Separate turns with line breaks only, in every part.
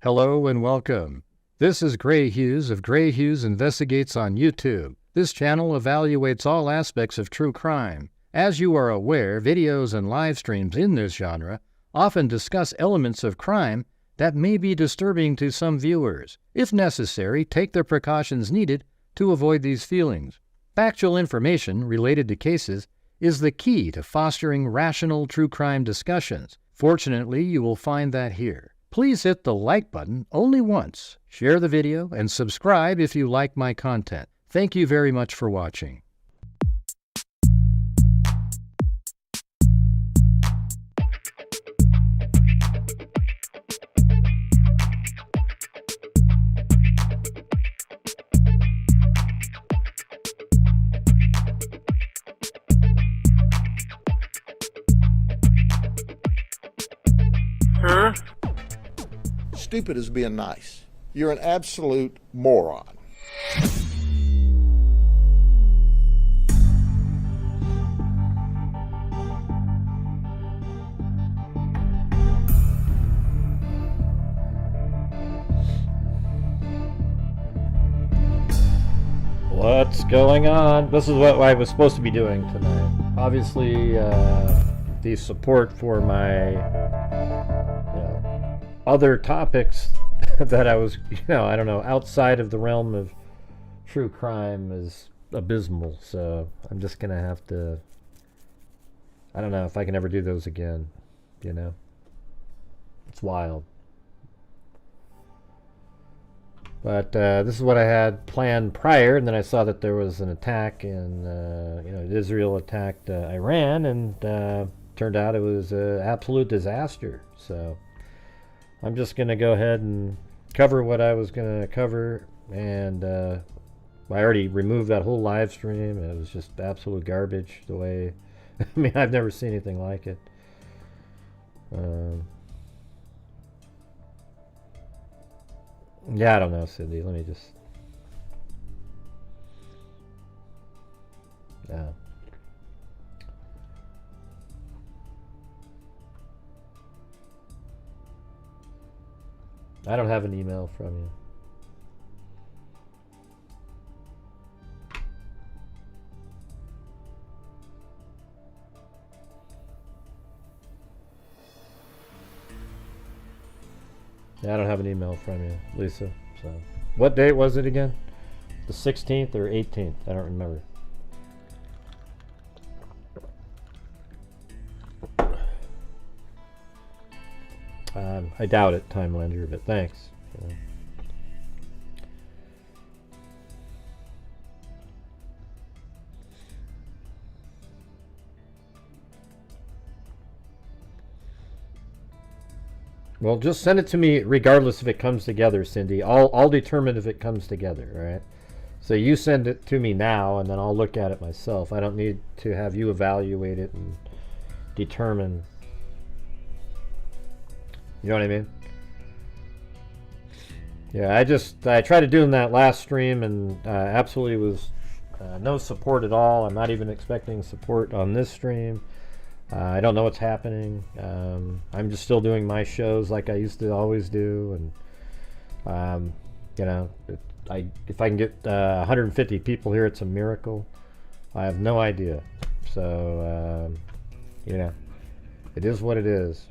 Hello and welcome. This is Gray Hughes of Gray Hughes Investigates on YouTube. This channel evaluates all aspects of true crime. As you are aware, videos and live streams in this genre often discuss elements of crime that may be disturbing to some viewers. If necessary, take the precautions needed to avoid these feelings. Factual information related to cases is the key to fostering rational true crime discussions. Fortunately, you will find that here. Please hit the like button only once, share the video, and subscribe if you like my content. Thank you very much for watching.
Huh?
Stupid is being nice. You're an absolute moron.
What's going on? This is what I was supposed to be doing tonight. Obviously, the support for my other topics that I was, I don't know, outside of the realm of true crime is abysmal. So I'm just going to have to, I don't know if I can ever do those again, It's wild. But this is what I had planned prior, and then I saw that there was an attack, and Israel attacked Iran, and turned out it was an absolute disaster. So I'm just going to go ahead and cover what I was going to cover, and I already removed that whole live stream. It was just absolute garbage the way, I've never seen anything like it. Yeah, I don't know, Cindy. Let me just... Yeah. I don't have an email from you. Yeah, I don't have an email from you, Lisa. So, what date was it again? The 16th or 18th? I don't remember. I doubt it, Timelander, but thanks. Well, just send it to me regardless if it comes together, Cindy. I'll determine if it comes together, all right? So you send it to me now, and then I'll look at it myself. I don't need to have you evaluate it and determine. You know what I mean? Yeah, I tried to do in that last stream, and absolutely was no support at all. I'm not even expecting support on this stream. I don't know what's happening. I'm just still doing my shows like I used to always do, and if I can get 150 people here, it's a miracle. I have no idea. So it is what it is.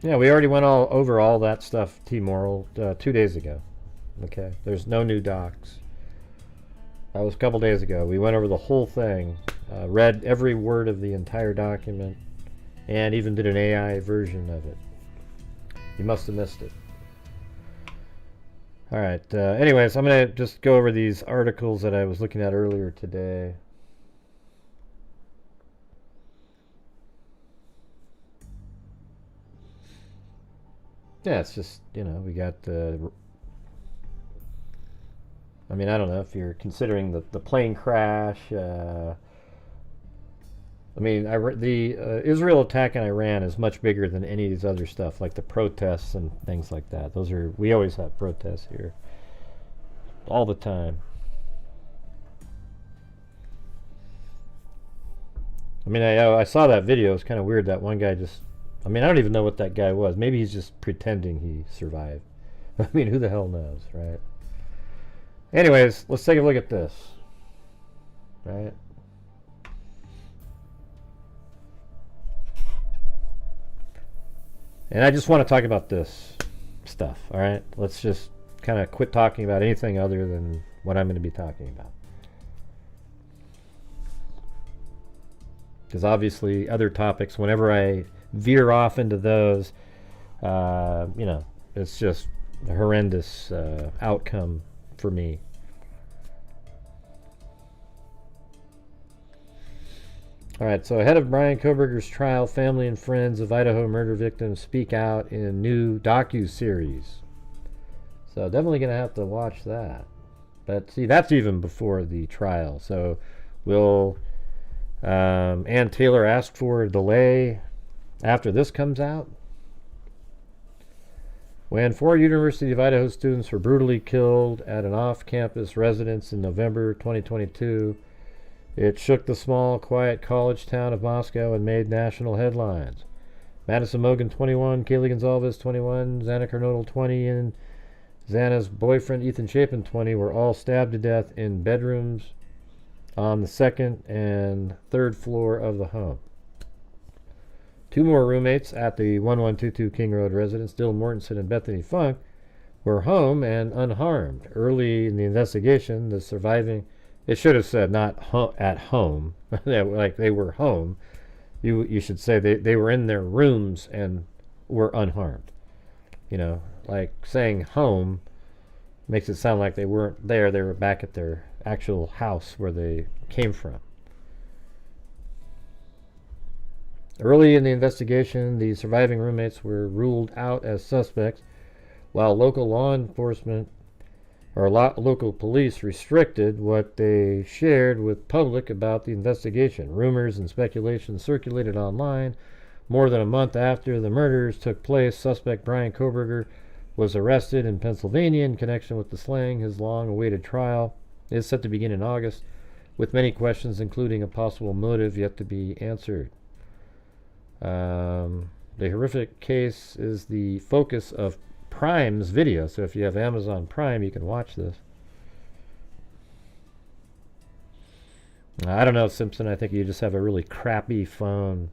Yeah, we already went over all that stuff, T-Moral, 2 days ago. Okay, there's no new docs. That was a couple days ago. We went over the whole thing, read every word of the entire document, and even did an AI version of it. You must have missed it. Alright, anyways, I'm going to just go over these articles that I was looking at earlier today. Yeah, it's just, we got the... I don't know if you're considering the plane crash. The Israel attack in Iran is much bigger than any of these other stuff, like the protests and things like that. We always have protests here, all the time. I saw that video. It's kind of weird that one guy just I mean, I don't even know what that guy was. Maybe he's just pretending he survived. I mean, who the hell knows, right? Anyways, let's take a look at this. Right? And I just want to talk about this stuff, all right? Let's just kind of quit talking about anything other than what I'm going to be talking about. Because obviously other topics, whenever I veer off into those, you know, it's just a horrendous outcome for me. All right, so ahead of Brian Kohberger's trial, family and friends of Idaho murder victims speak out in new docu-series. So definitely going to have to watch that. But see, that's even before the trial. So will Ann Taylor ask for a delay after this comes out? When 4 University of Idaho students were brutally killed at an off-campus residence in November 2022, it shook the small, quiet college town of Moscow and made national headlines. Madison Mogan, 21, Kaylee Gonzalez, 21, Xana Kernodle, 20, and Xana's boyfriend, Ethan Chapin, 20, were all stabbed to death in bedrooms on the second and third floor of the home. 2 more roommates at the 1122 King Road residence, Dylan Mortensen and Bethany Funk, were home and unharmed. Early in the investigation, the surviving... It should have said not at home, like they were home. You should say they were in their rooms and were unharmed. You know, like saying home makes it sound like they weren't there. They were back at their actual house where they came from. Early in the investigation, the surviving roommates were ruled out as suspects, while local law enforcement or local police restricted what they shared with public about the investigation. Rumors and speculation circulated online. More than a month after the murders took place, suspect Brian Kohberger was arrested in Pennsylvania in connection with the slaying. His long-awaited trial is set to begin in August, with many questions, including a possible motive, yet to be answered. The horrific case is the focus of Prime's video, so if you have Amazon Prime, you can watch this. I don't know, Simpson. I think you just have a really crappy phone.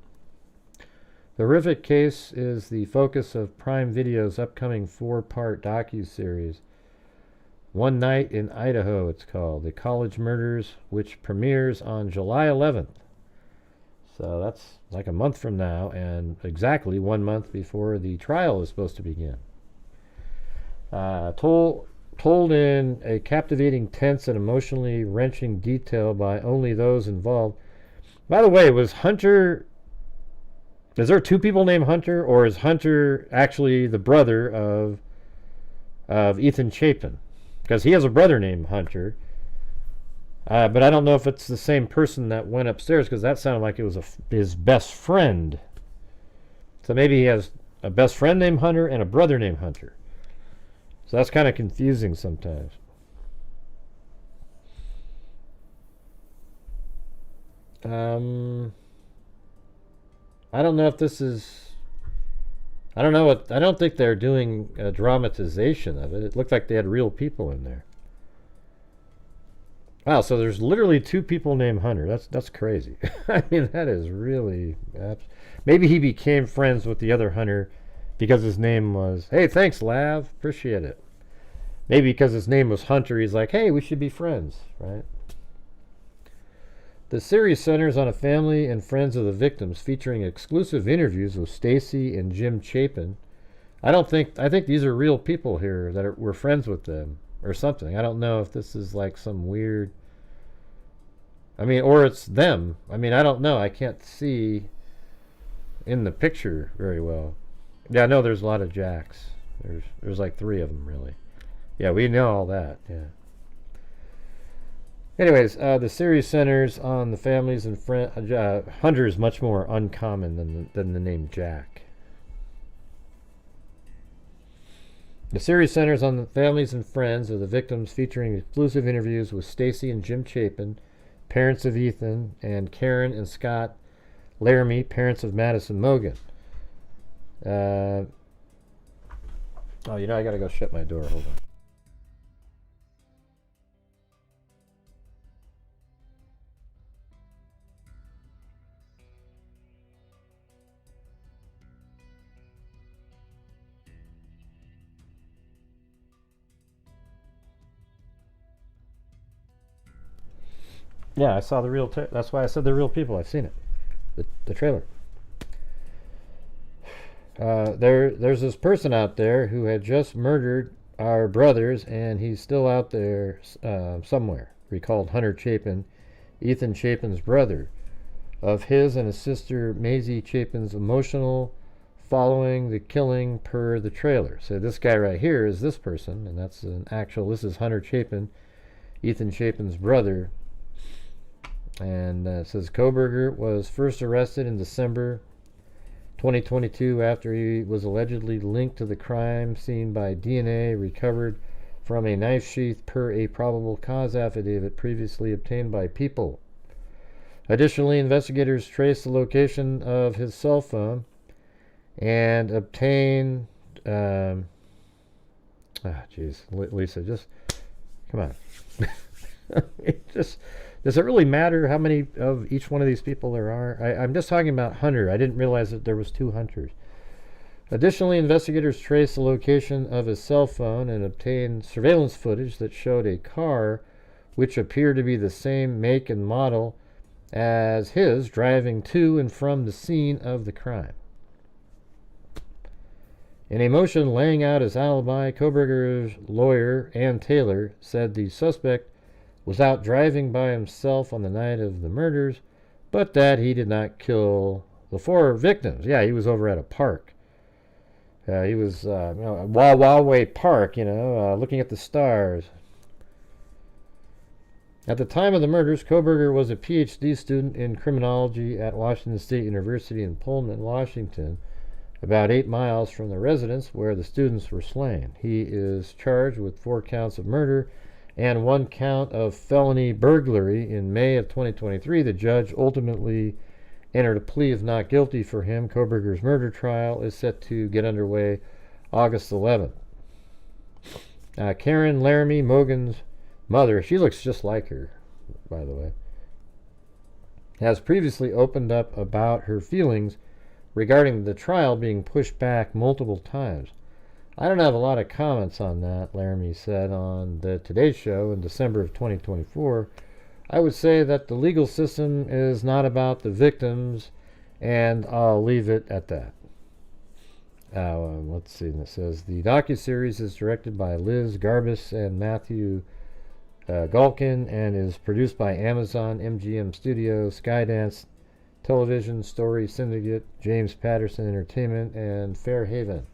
The horrific case is the focus of Prime Video's upcoming 4-part docu-series. One Night in Idaho, it's called. The College Murders, which premieres on July 11th. So that's like a month from now, and exactly 1 month before the trial is supposed to begin. Told in a captivating, tense, and emotionally wrenching detail by only those involved. By the way, was Hunter... Is there 2 people named Hunter, or is Hunter actually the brother of Ethan Chapin? Because he has a brother named Hunter. But I don't know if it's the same person that went upstairs, because that sounded like it was his best friend. So maybe he has a best friend named Hunter and a brother named Hunter. So that's kind of confusing sometimes. I don't know if this is... I don't think they're doing a dramatization of it. It looked like they had real people in there. Wow, so there's literally 2 people named Hunter. That's crazy. I mean, that is really... Maybe he became friends with the other Hunter because his name was... Hey, thanks, Lav. Appreciate it. Maybe because his name was Hunter, he's like, hey, we should be friends, right? The series centers on a family and friends of the victims, featuring exclusive interviews with Stacy and Jim Chapin. I think these are real people here that were friends with them or something. I don't know if this is like some weird... I mean, or it's them. I mean, I don't know. I can't see in the picture very well. Yeah, no, there's a lot of jacks. There's like 3 of them, really. Yeah, we know all that, yeah. Anyways, the series centers on the families and friends. Hunter is much more uncommon than the name Jack. The series centers on the families and friends of the victims, featuring exclusive interviews with Stacy and Jim Chapin, parents of Ethan, and Karen and Scott Laramie, parents of Madison Mogan. Oh, I gotta go shut my door. Hold on. Yeah, I saw the real. That's why I said the real people. I've seen it. The trailer. There's this person out there who had just murdered our brothers, and he's still out there somewhere. Recalled Hunter Chapin, Ethan Chapin's brother, of his and his sister Maisie Chapin's emotional following the killing per the trailer. So this guy right here is this person, and that's an actual. This is Hunter Chapin, Ethan Chapin's brother. And it says Kohberger was first arrested in December 2022 after he was allegedly linked to the crime scene by DNA recovered from a knife sheath per a probable cause affidavit previously obtained by People. Additionally, investigators traced the location of his cell phone and obtained Lisa, just come on. Does it really matter how many of each one of these people there are? I'm just talking about Hunter. I didn't realize that there was 2 Hunters. Additionally, investigators traced the location of his cell phone and obtained surveillance footage that showed a car which appeared to be the same make and model as his driving to and from the scene of the crime. In a motion laying out his alibi, Kohberger's lawyer, Ann Taylor, said the suspect was out driving by himself on the night of the murders, but that he did not kill the 4 victims. Yeah, he was over at a park. He was Wawaway Park, looking at the stars. At the time of the murders, Kohberger was a PhD student in criminology at Washington State University in Pullman, Washington, about 8 miles from the residence where the students were slain. He is charged with 4 counts of murder and 1 count of felony burglary. In May of 2023, the judge ultimately entered a plea of not guilty for him. Kohberger's murder trial is set to get underway August 11th. Karen Laramie, Mogan's mother, she looks just like her, by the way, has previously opened up about her feelings regarding the trial being pushed back multiple times. I don't have a lot of comments on that, Laramie said on the Today Show in December of 2024. I would say that the legal system is not about the victims, and I'll leave it at that. Let's see, it says the docu-series is directed by Liz Garbus and Matthew Galkin and is produced by Amazon, MGM Studios, Skydance Television, Story Syndicate, James Patterson Entertainment, and Fairhaven.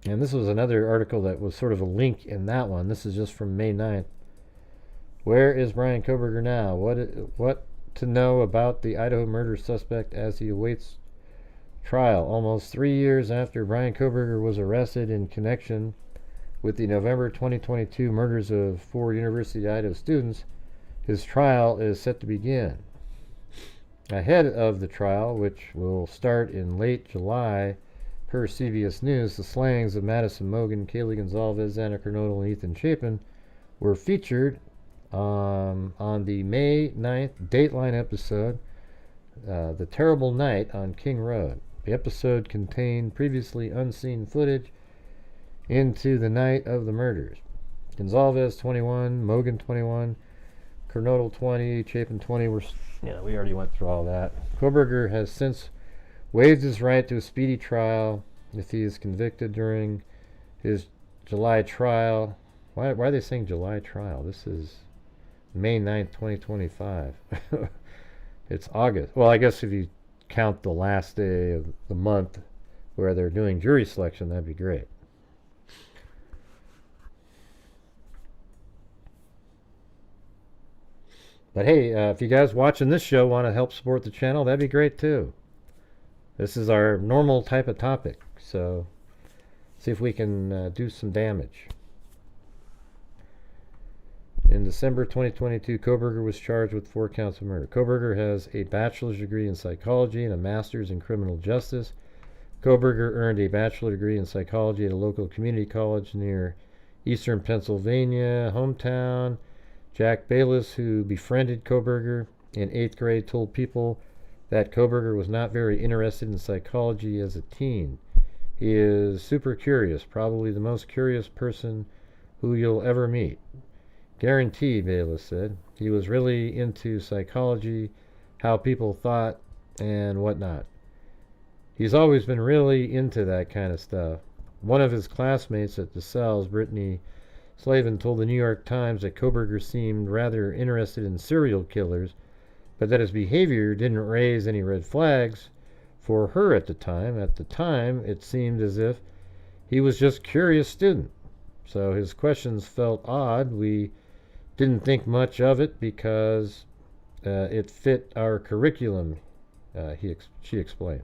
And this was another article that was sort of a link in that one. This is just from May 9th. Where is Brian Kohberger now? What to know about the Idaho murder suspect as he awaits trial? Almost 3 years after Brian Kohberger was arrested in connection with the November 2022 murders of 4 University of Idaho students, his trial is set to begin. Ahead of the trial, which will start in late July, per CBS News, the slayings of Madison Mogan, Kaylee Gonzalez, Anna Kernodle, and Ethan Chapin were featured on the May 9th Dateline episode, The Terrible Night on King Road. The episode contained previously unseen footage into the night of the murders. Gonzalez 21, Mogan 21, Kernodle 20, Chapin 20 were, we already went through all that. Kohberger has since waived his right to a speedy trial if he is convicted during his July trial. Why are they saying July trial? This is May 9th, 2025. It's August. Well, I guess if you count the last day of the month where they're doing jury selection, that'd be great. But hey, if you guys watching this show want to help support the channel, that'd be great too. This is our normal type of topic, so see if we can do some damage. In December 2022, Kohberger was charged with 4 counts of murder. Kohberger has a bachelor's degree in psychology and a master's in criminal justice. Kohberger earned a bachelor degree in psychology at a local community college near eastern Pennsylvania hometown. Jack Bayless, who befriended Kohberger in 8th grade, told people that Kohberger was not very interested in psychology as a teen. He is super curious, probably the most curious person who you'll ever meet. Guarantee, Bayless said. He was really into psychology, how people thought, and whatnot. He's always been really into that kind of stuff. One of his classmates at DeSalles, Brittany Slavin, told the New York Times that Kohberger seemed rather interested in serial killers, but that his behavior didn't raise any red flags for her at the time. At the time, it seemed as if he was just a curious student. So his questions felt odd. We didn't think much of it because it fit our curriculum, she explained.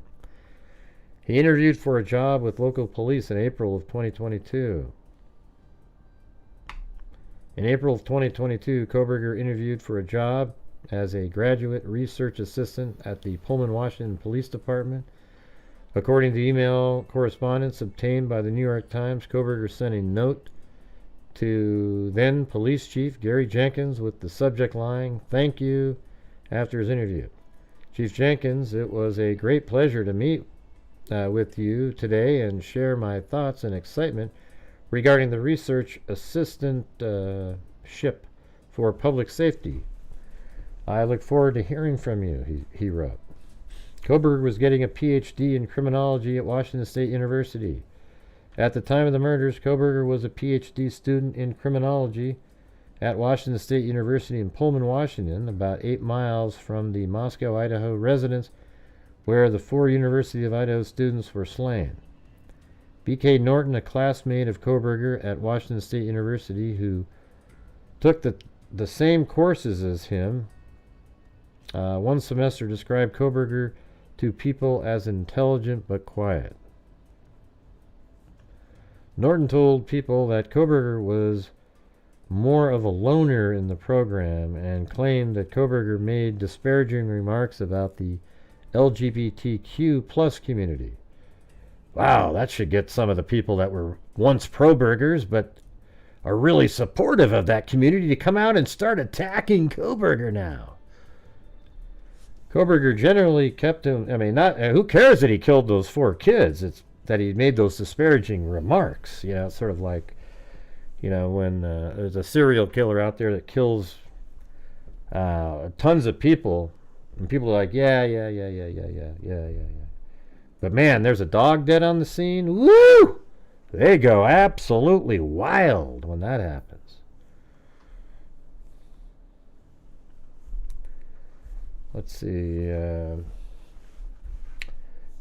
He interviewed for a job with local police in April of 2022. In April of 2022, Kohberger interviewed for a job as a graduate research assistant at the Pullman, Washington Police Department. According to email correspondence obtained by the New York Times, Kohberger sent a note to then Police Chief Gary Jenkins with the subject line, "Thank you," after his interview. Chief Jenkins, it was a great pleasure to meet with you today and share my thoughts and excitement regarding the research assistantship for public safety. I look forward to hearing from you, he wrote. Kohberger was getting a PhD in criminology at Washington State University. At the time of the murders, Kohberger was a PhD student in criminology at Washington State University in Pullman, Washington, about 8 miles from the Moscow, Idaho residence where the 4 University of Idaho students were slain. B.K. Norton, a classmate of Kohberger at Washington State University who took the same courses as him, one semester, described Kohberger to people as intelligent but quiet. Norton told people that Kohberger was more of a loner in the program and claimed that Kohberger made disparaging remarks about the LGBTQ plus community. Wow, that should get some of the people that were once pro-burgers but are really supportive of that community to come out and start attacking Kohberger now. Kohberger generally kept him, who cares that he killed those 4 kids? It's that he made those disparaging remarks. It's sort of like, when there's a serial killer out there that kills tons of people, and people are like, yeah. But man, there's a dog dead on the scene. Woo! They go absolutely wild when that happens. Let's see.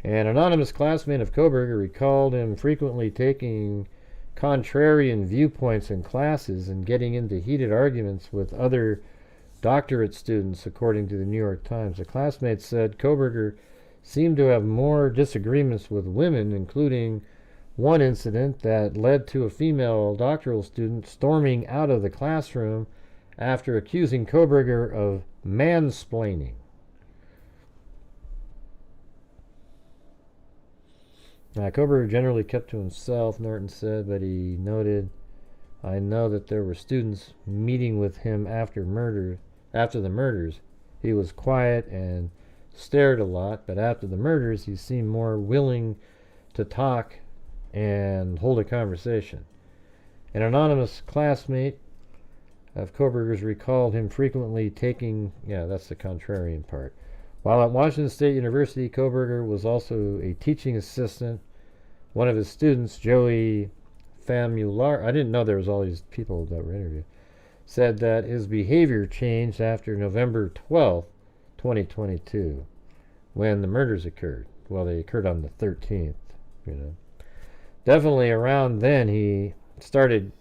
An anonymous classmate of Kohberger recalled him frequently taking contrarian viewpoints in classes and getting into heated arguments with other doctorate students, according to the New York Times. The classmate said Kohberger seemed to have more disagreements with women, including one incident that led to a female doctoral student storming out of the classroom after accusing Kohberger of mansplaining. Kohberger generally kept to himself, Norton said, but he noted, "I know that there were students meeting with him after the murders. He was quiet and stared a lot, but after the murders he seemed more willing to talk and hold a conversation." An anonymous classmate of Kohberger's recalled him frequently taking, that's the contrarian part. While at Washington State University, Kohberger was also a teaching assistant. One of his students, Joey Famular, I didn't know there was all these people that were interviewed, said that his behavior changed after November 12th, 2022, when the murders occurred. Well, they occurred on the 13th, Definitely around then he started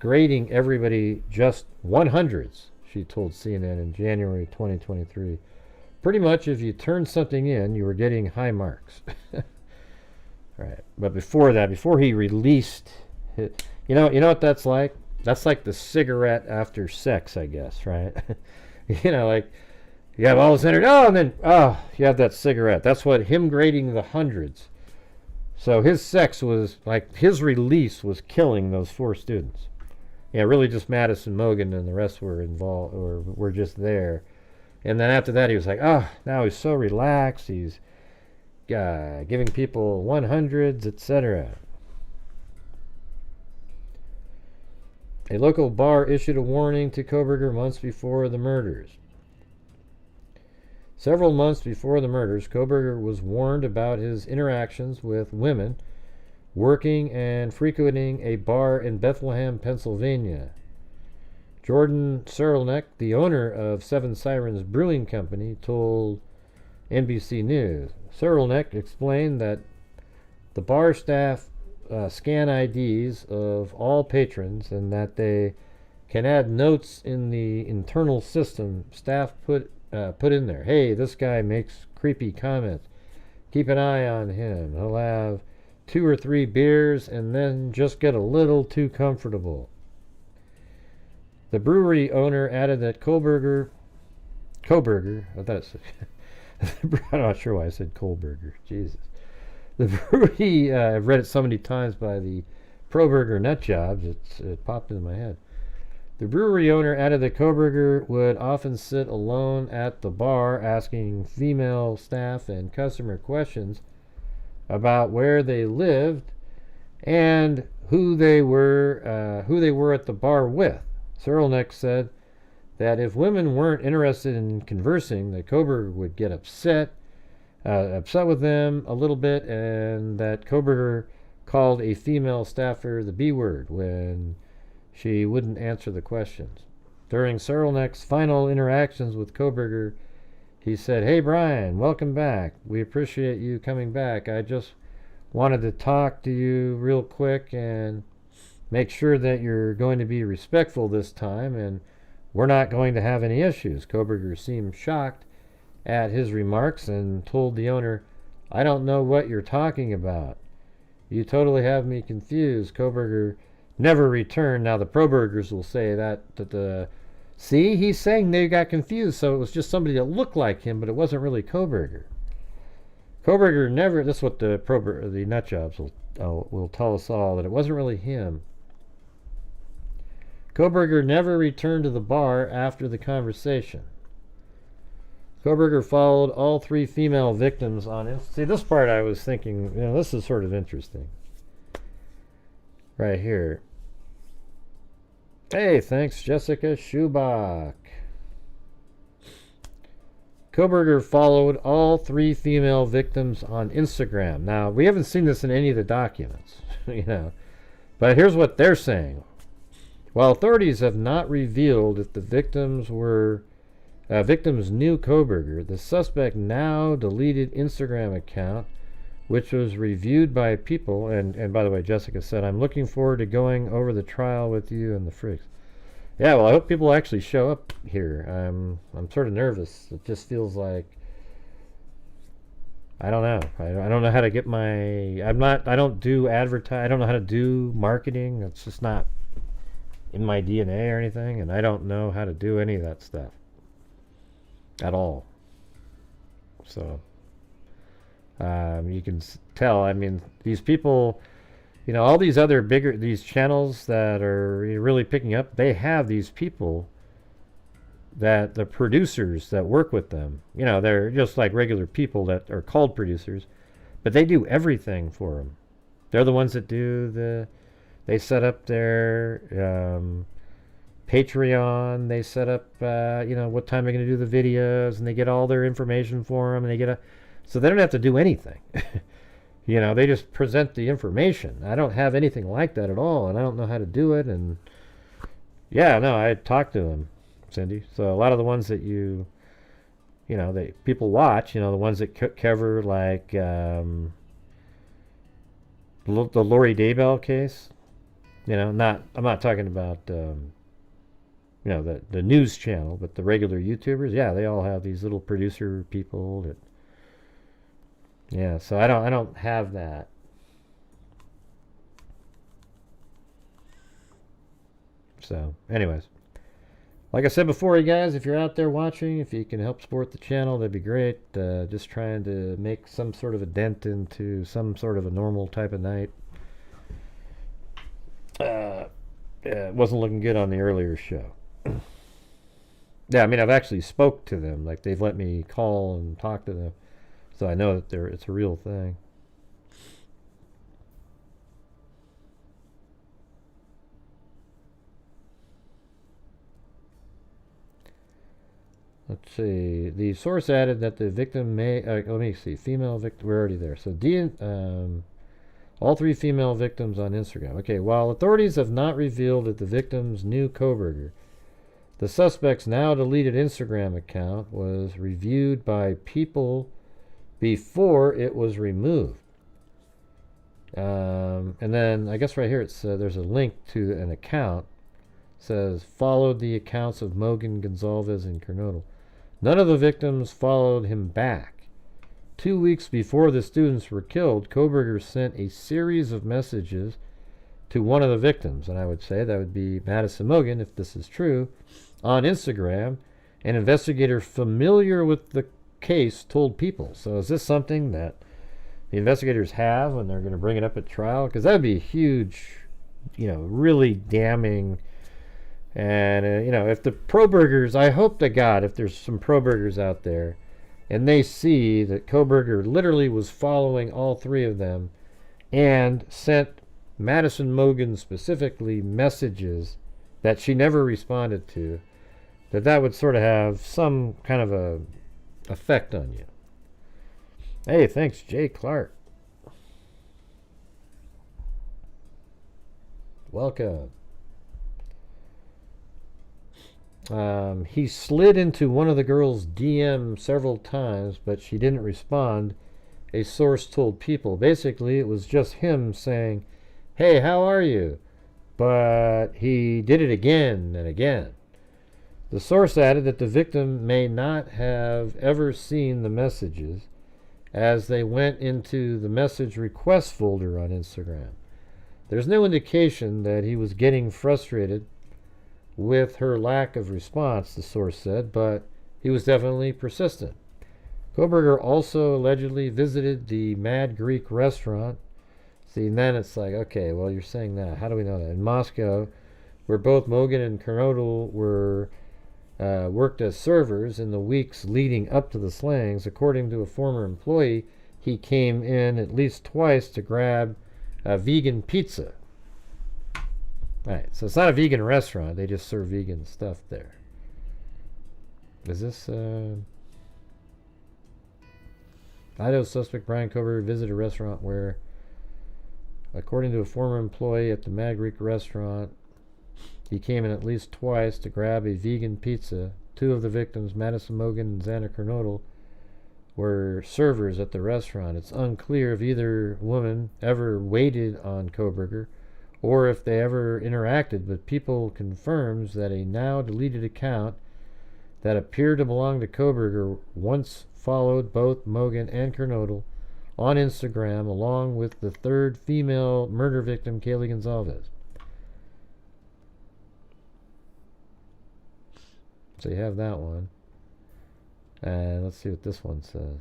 grading everybody just 100s, she told CNN in January 2023. Pretty much if you turned something in, you were getting high marks. Right. But before that, before he released his, you know what that's like? That's like the cigarette after sex, I guess, right? You know, like you have all this energy, and then you have that cigarette. That's what him grading the hundreds. So his sex was like his release was killing those 4 students. Yeah, really just Madison Mogan and the rest were involved or were just there. And then after that, he was like, now he's so relaxed. He's giving people 100s, etc. A local bar issued a warning to Kohberger months before the murders. Several months before the murders, Kohberger was warned about his interactions with women working and frequenting a bar in Bethlehem, Pennsylvania. Jordan Serlnek, the owner of Seven Sirens Brewing Company, told NBC News. Serlnek explained that the bar staff scan IDs of all patrons and that they can add notes in the internal system staff put in there. Hey, this guy makes creepy comments. Keep an eye on him. He'll have 2 or 3 beers and then just get a little too comfortable. The brewery owner added that Kohberger, I thought it said, I'm not sure why I said Kohberger. Jesus. The brewery, I've read it so many times by the Proberger nut jobs, it popped into my head. The brewery owner added that Kohberger would often sit alone at the bar asking female staff and customer questions about where they lived and who they were at the bar with. Serlnek said that if women weren't interested in conversing, that Kohberger would get upset with them a little bit, and that Kohberger called a female staffer the B word when she wouldn't answer the questions. During Serlnek's final interactions with Kohberger, he said, "Hey Brian, welcome back. We appreciate you coming back. I just wanted to talk to you real quick and make sure that you're going to be respectful this time and we're not going to have any issues." Kohberger seemed shocked at his remarks and told the owner, "I don't know what you're talking about. You totally have me confused." Kohberger never returned. Now the Probergers will say see, he's saying they got confused, so it was just somebody that looked like him, but it wasn't really Kohberger. Kohberger never, that's what the nut jobs will tell us all, that it wasn't really him. Kohberger never returned to the bar after the conversation. Kohberger followed all 3 female victims on See, this part I was thinking, this is sort of interesting. Right here. Hey, thanks, Jessica Schubach. Kohberger followed all 3 female victims on Instagram. Now, we haven't seen this in any of the documents, but here's what they're saying. While authorities have not revealed if the victims knew Kohberger, the suspect now deleted Instagram account, which was reviewed by people, and by the way, Jessica said, "I'm looking forward to going over the trial with you and the freaks." Yeah, well, I hope people actually show up here. I'm sort of nervous. It just feels like, I don't know. I don't know how to get I don't do I don't know how to do marketing. It's just not in my DNA or anything, and I don't know how to do any of that stuff at all. So you can tell, these people, all these other these channels that are really picking up, they have these people that the producers that work with them, they're just like regular people that are called producers, but they do everything for them. They're the ones that they set up their Patreon, they set up, what time they're going to do the videos, and they get all their information for them, and so they don't have to do anything. They just present the information. I don't have anything like that at all, and I don't know how to do it, and I talked to them, Cindy. So a lot of the ones that people watch, the ones that cover, like, the Lori Daybell case, I'm not talking about, the news channel, but the regular YouTubers, they all have these little producer people that, so I don't have that. So, anyways. Like I said before, you guys, if you're out there watching, if you can help support the channel, that'd be great. Just trying to make some sort of a dent into some sort of a normal type of night. It wasn't looking good on the earlier show. Yeah, I mean, I've actually spoke to them. Like, they've let me call and talk to them. So I know that it's a real thing. Let's see. The source added that the victim may... let me see. Female victim... We're already there. So, all 3 female victims on Instagram. Okay, while authorities have not revealed that the victims knew Kohberger, the suspect's now deleted Instagram account was reviewed by people before it was removed. And then, I guess right here, it's there's a link to an account. It says, followed the accounts of Mogan, Gonzalez, and Kernodle. None of the victims followed him back. 2 weeks before the students were killed, Kohberger sent a series of messages to one of the victims, and I would say that would be Madison Mogan, if this is true, on Instagram. An investigator familiar with the case told people. So is this something that the investigators have when they're going to bring it up at trial? Because that would be a huge, really damning. And, if the pro-burgers, I hope to God, if there's some pro-burgers out there, and they see that Kohberger literally was following all 3 of them and sent Madison Mogan specifically messages that she never responded to, that would sort of have some kind of a effect on you. Hey, thanks, Jay Clark. Welcome. He slid into one of the girls' DM several times, but she didn't respond, a source told People. Basically, it was just him saying, hey, how are you? But he did it again and again. The source added that the victim may not have ever seen the messages as they went into the message request folder on Instagram. There's no indication that he was getting frustrated with her lack of response, the source said, but he was definitely persistent. Kohberger also allegedly visited the Mad Greek restaurant. See, and then it's like, okay, well, you're saying that. How do we know that? In Moscow, where both Mogan and Kernodle were worked as servers in the weeks leading up to the slayings, according to a former employee, he came in at least twice to grab a vegan pizza. Alright, so it's not a vegan restaurant. They just serve vegan stuff there. Is this... Idaho suspect Brian Kohberger visited a restaurant where, according to a former employee at the Mad Greek restaurant, he came in at least twice to grab a vegan pizza. 2 of the victims, Madison Mogan and Xana Kernodle, were servers at the restaurant. It's unclear if either woman ever waited on Kohberger or if they ever interacted, but People confirms that a now deleted account that appeared to belong to Kohberger once followed both Mogan and Kernodle on Instagram, along with the 3rd female murder victim, Kaylee Gonzalez. So you have that one. And let's see what this one says.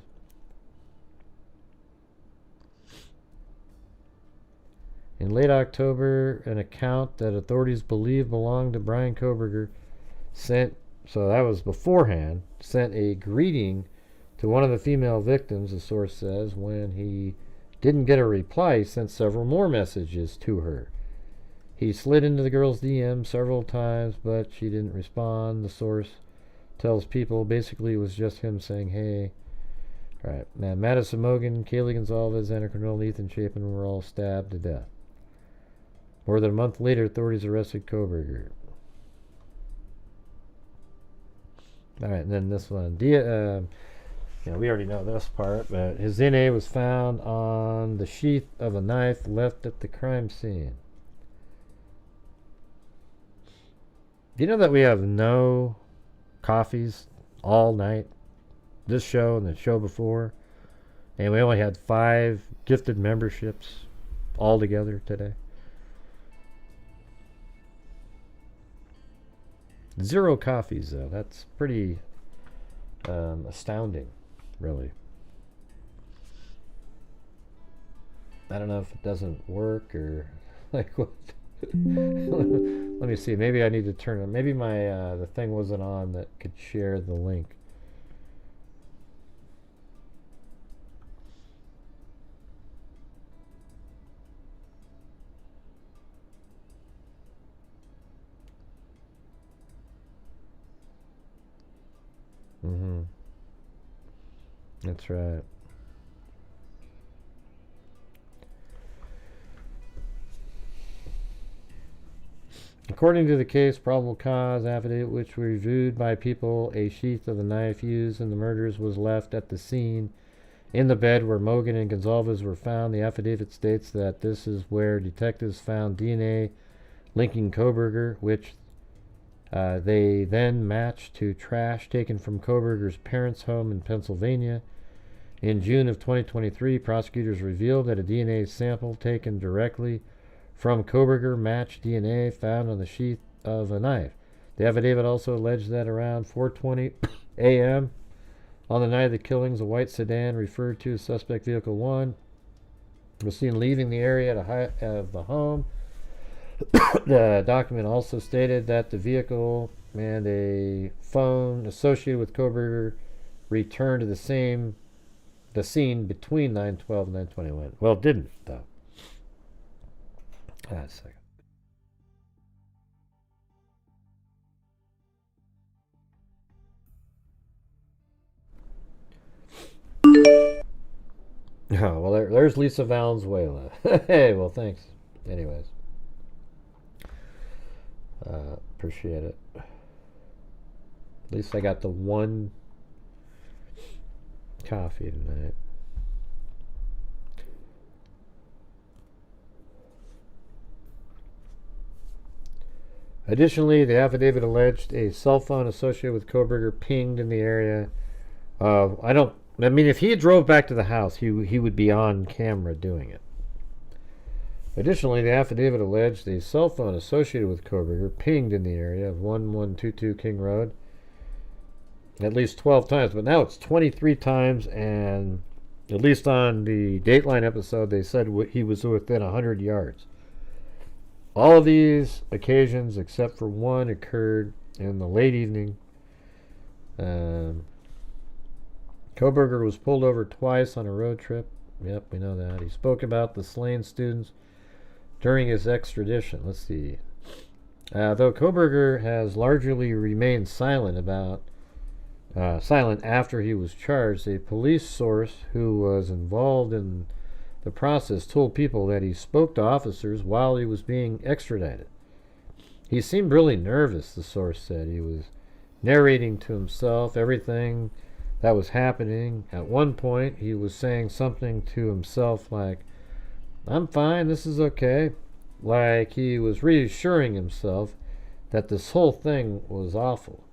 In late October, an account that authorities believe belonged to Brian Kohberger sent, so that was beforehand, sent a greeting to one of the female victims, the source says. When he didn't get a reply, he sent several more messages to her. He slid into the girl's DM several times, but she didn't respond. The source tells People basically it was just him saying, hey. Alright, now Madison Mogan, Kaylee Gonzalez, Anna Kernodle, Ethan Chapin were all stabbed to death. More than a month later, authorities arrested Kohberger. Alright, and then this one. We already know this part, but his DNA was found on the sheath of a knife left at the crime scene. Do you know that we have no coffees all night? This show and the show before. And we only had 5 gifted memberships all together today. 0 coffees, though. That's pretty astounding, really. I don't know if it doesn't work or like what. Let me see. Maybe I need to turn it. Maybe my the thing wasn't on that could share the link. That's right. According to the case probable cause affidavit, which was reviewed by people, a sheath of the knife used in the murders was left at the scene in the bed where Mogan and Gonzalez were found. The affidavit states that this is where detectives found DNA linking Kohberger, which they then matched to trash taken from Kohberger's parents' home in Pennsylvania. In June of 2023, prosecutors revealed that a DNA sample taken directly from Kohberger matched DNA found on the sheath of a knife. The affidavit also alleged that around 4:20 a.m. on the night of the killings, a white sedan referred to as Suspect Vehicle 1 was seen leaving the area of the home. The document also stated that the vehicle and a phone associated with Kohberger returned to the scene between 9:12 and 9:21. Well, it didn't, though. A second. Oh, well, there's Lisa Valenzuela. Hey, well, thanks. Anyways. Appreciate it. At least I got the one coffee tonight. Additionally, the affidavit alleged a cell phone associated with Kohberger pinged in the area. If he had drove back to the house, he would be on camera doing it. Additionally, the affidavit alleged a cell phone associated with Kohberger pinged in the area of 1122 King Road at least 12 times, but now it's 23 times, and at least on the Dateline episode, they said he was within 100 yards. All of these occasions, except for one, occurred in the late evening. Kohberger was pulled over twice on a road trip. Yep, we know that. He spoke about the slain students during his extradition. Let's see. Though Kohberger has largely remained silent after he was charged, a police source who was involved in the process told people that he spoke to officers while he was being extradited. He seemed really nervous, the source said. He was narrating to himself everything that was happening. At one point, he was saying something to himself like, "I'm fine, this is okay." Like he was reassuring himself that this whole thing was awful.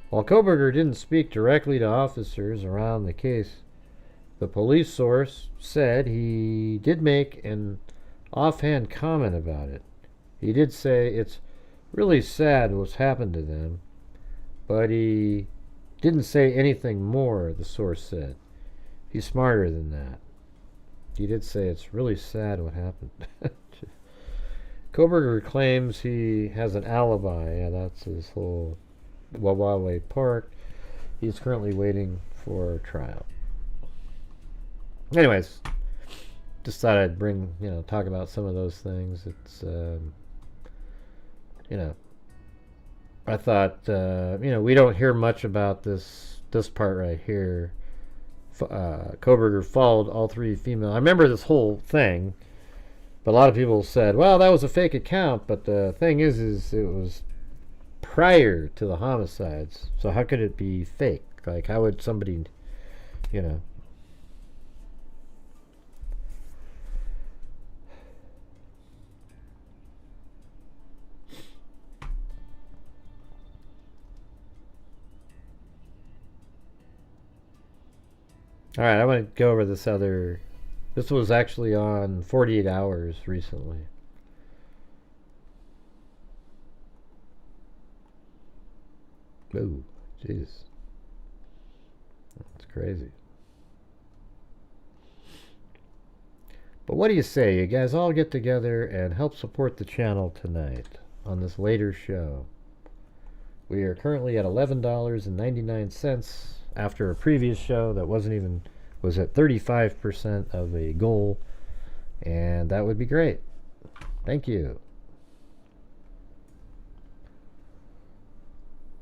While Kohberger didn't speak directly to officers around the case, the police source said he did make an offhand comment about it. He did say it's really sad what's happened to them, but he didn't say anything more, the source said. He's smarter than that. He did say it's really sad what happened. Kohberger claims he has an alibi. Yeah, that's his whole Wawa Park. He's currently waiting for trial. Anyways, just thought I'd talk about some of those things. It's, I thought, we don't hear much about this part right here. Kohberger followed all three female. I remember this whole thing, but a lot of people said, well, that was a fake account, but the thing is it was prior to the homicides, so how could it be fake? Like, how would somebody, Alright, I want to go over this other. This was actually on 48 Hours recently. Oh, jeez. That's crazy. But what do you say? You guys all get together and help support the channel tonight on this later show. We are currently at $11.99 after a previous show that was at 35% of a goal, and that would be great. Thank you.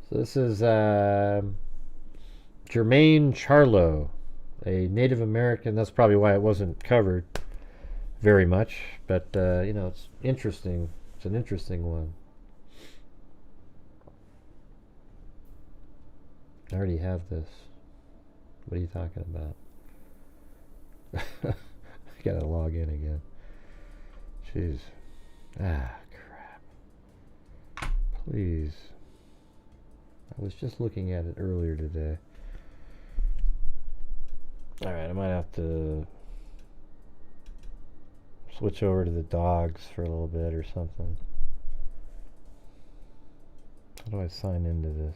So this is Germaine Charlo, a Native American. That's probably why it wasn't covered very much, but you know, it's interesting. It's an interesting one. I already have this. What are you talking about? I gotta log in again. Jeez. Ah, crap. Please. I was just looking at it earlier today. Alright, I might have to switch over to the dogs for a little bit or something. How do I sign into this?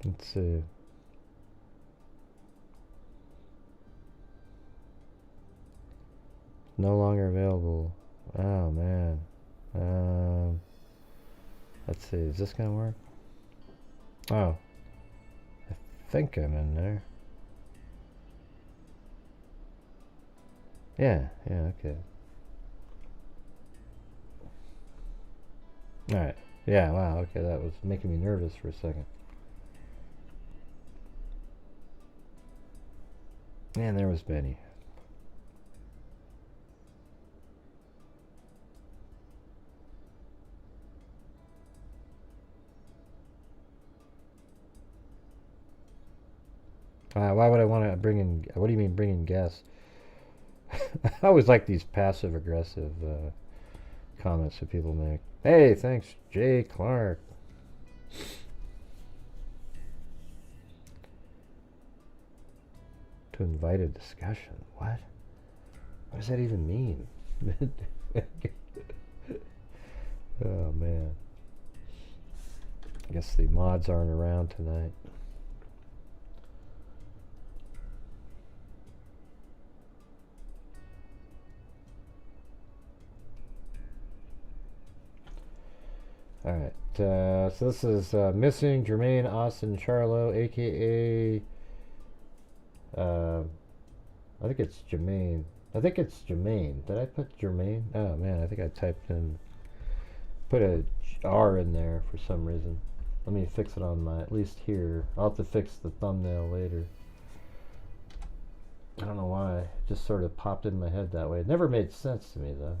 Let's see. No longer available. Oh man. Let's see. Is this gonna work? Oh. I think I'm in there. Yeah. Yeah. Okay. All right. Yeah. Wow. Okay. That was making me nervous for a second. And there was Benny. Why would I want to bring in... What do you mean bring in guests? I always like these passive-aggressive comments that people make. Hey, thanks, Jay Clark. To invite a discussion. What? What does that even mean? Oh, man. I guess the mods aren't around tonight. Alright, so this is Missing Germain Austin Charlo, aka I think it's Germaine. I think it's Germaine. Did I put Germaine? Oh man, I think I put a R in there for some reason. Let me fix it on my, at least here. I'll have to fix the thumbnail later. I don't know why. It just sort of popped in my head that way. It never made sense to me though.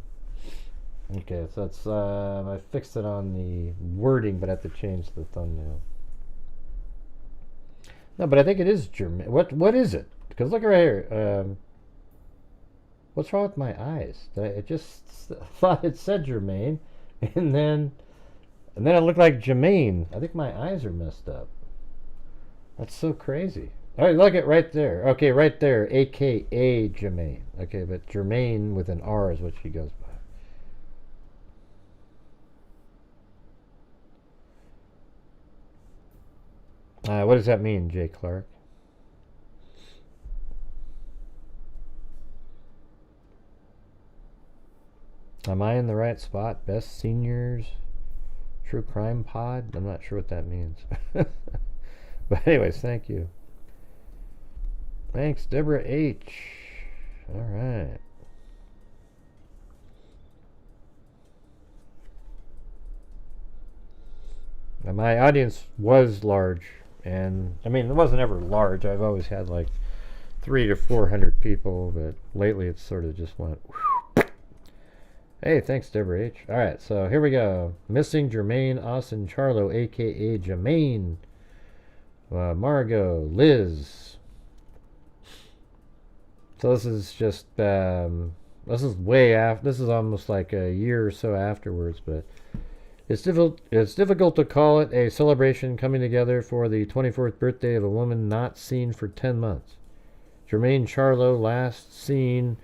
Okay, so that's I fixed it on the wording, but I have to change the thumbnail. No, but I think it is Germaine. What is it? Because look right here. What's wrong with my eyes? I just thought it said Germaine, and then it looked like Germaine. I think my eyes are messed up. That's so crazy. All right, look at right there. Okay, right there, AKA Germaine. Okay, but Germaine with an R is what she goes by. What does that mean, Jay Clark? Am I in the right spot? Best Seniors True Crime Pod? I'm not sure what that means. But anyways, thank you. Thanks, Deborah H. All right. Now, my audience was large. And I mean, it wasn't ever large. I've always had like 300 to 400 people, but lately it's sort of just went. Whew. Hey, thanks, Deborah H. All right, so here we go. Missing Germain Austin Charlo, aka Germaine, Margot, Liz. So this is just this is way after. This is almost like a year or so afterwards, but. It's difficult to call it a celebration coming together for the 24th birthday of a woman not seen for 10 months. Germaine Charlo last seen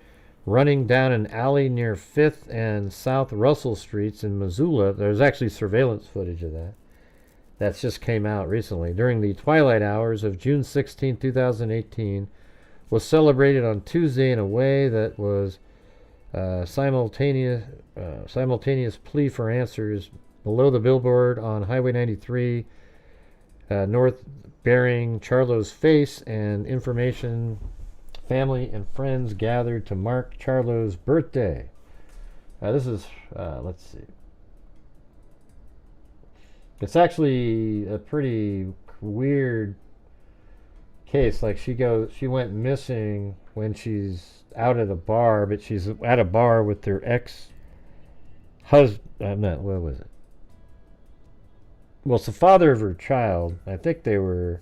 running down an alley near 5th and South Russell Streets in Missoula. There's actually surveillance footage of that. That just came out recently. During the twilight hours of June 16, 2018, was celebrated on Tuesday in a way that was simultaneous plea for answers below the billboard on Highway 93 north, bearing Charlo's face and information. Family and friends gathered to mark Charlo's birthday. This is, let's see. It's actually a pretty weird case. Like she went missing when she's out at a bar, but she's at a bar with her ex-husband. What was it? Well, it's the father of her child. I think they were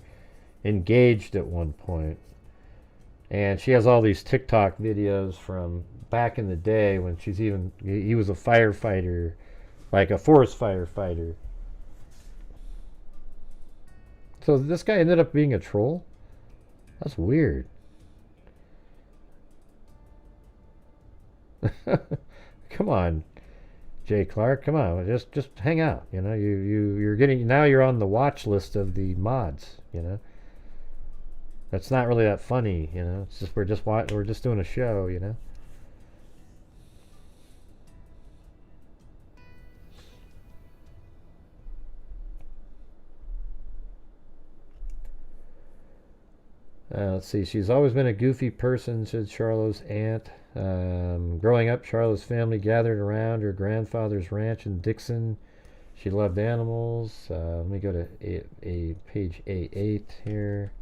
engaged at one point. And she has all these TikTok videos from back in the day when he was a firefighter, like a forest firefighter. So this guy ended up being a troll? That's weird. Come on, Jay Clark. Come on, just hang out. You know, you're on the watch list of the mods. You know. That's not really that funny, you know. It's just we're just doing a show, you know. Let's see. She's always been a goofy person, said Charlo's aunt. Growing up, Charlo's family gathered around her grandfather's ranch in Dixon. She loved animals. Let me go to page A8 here.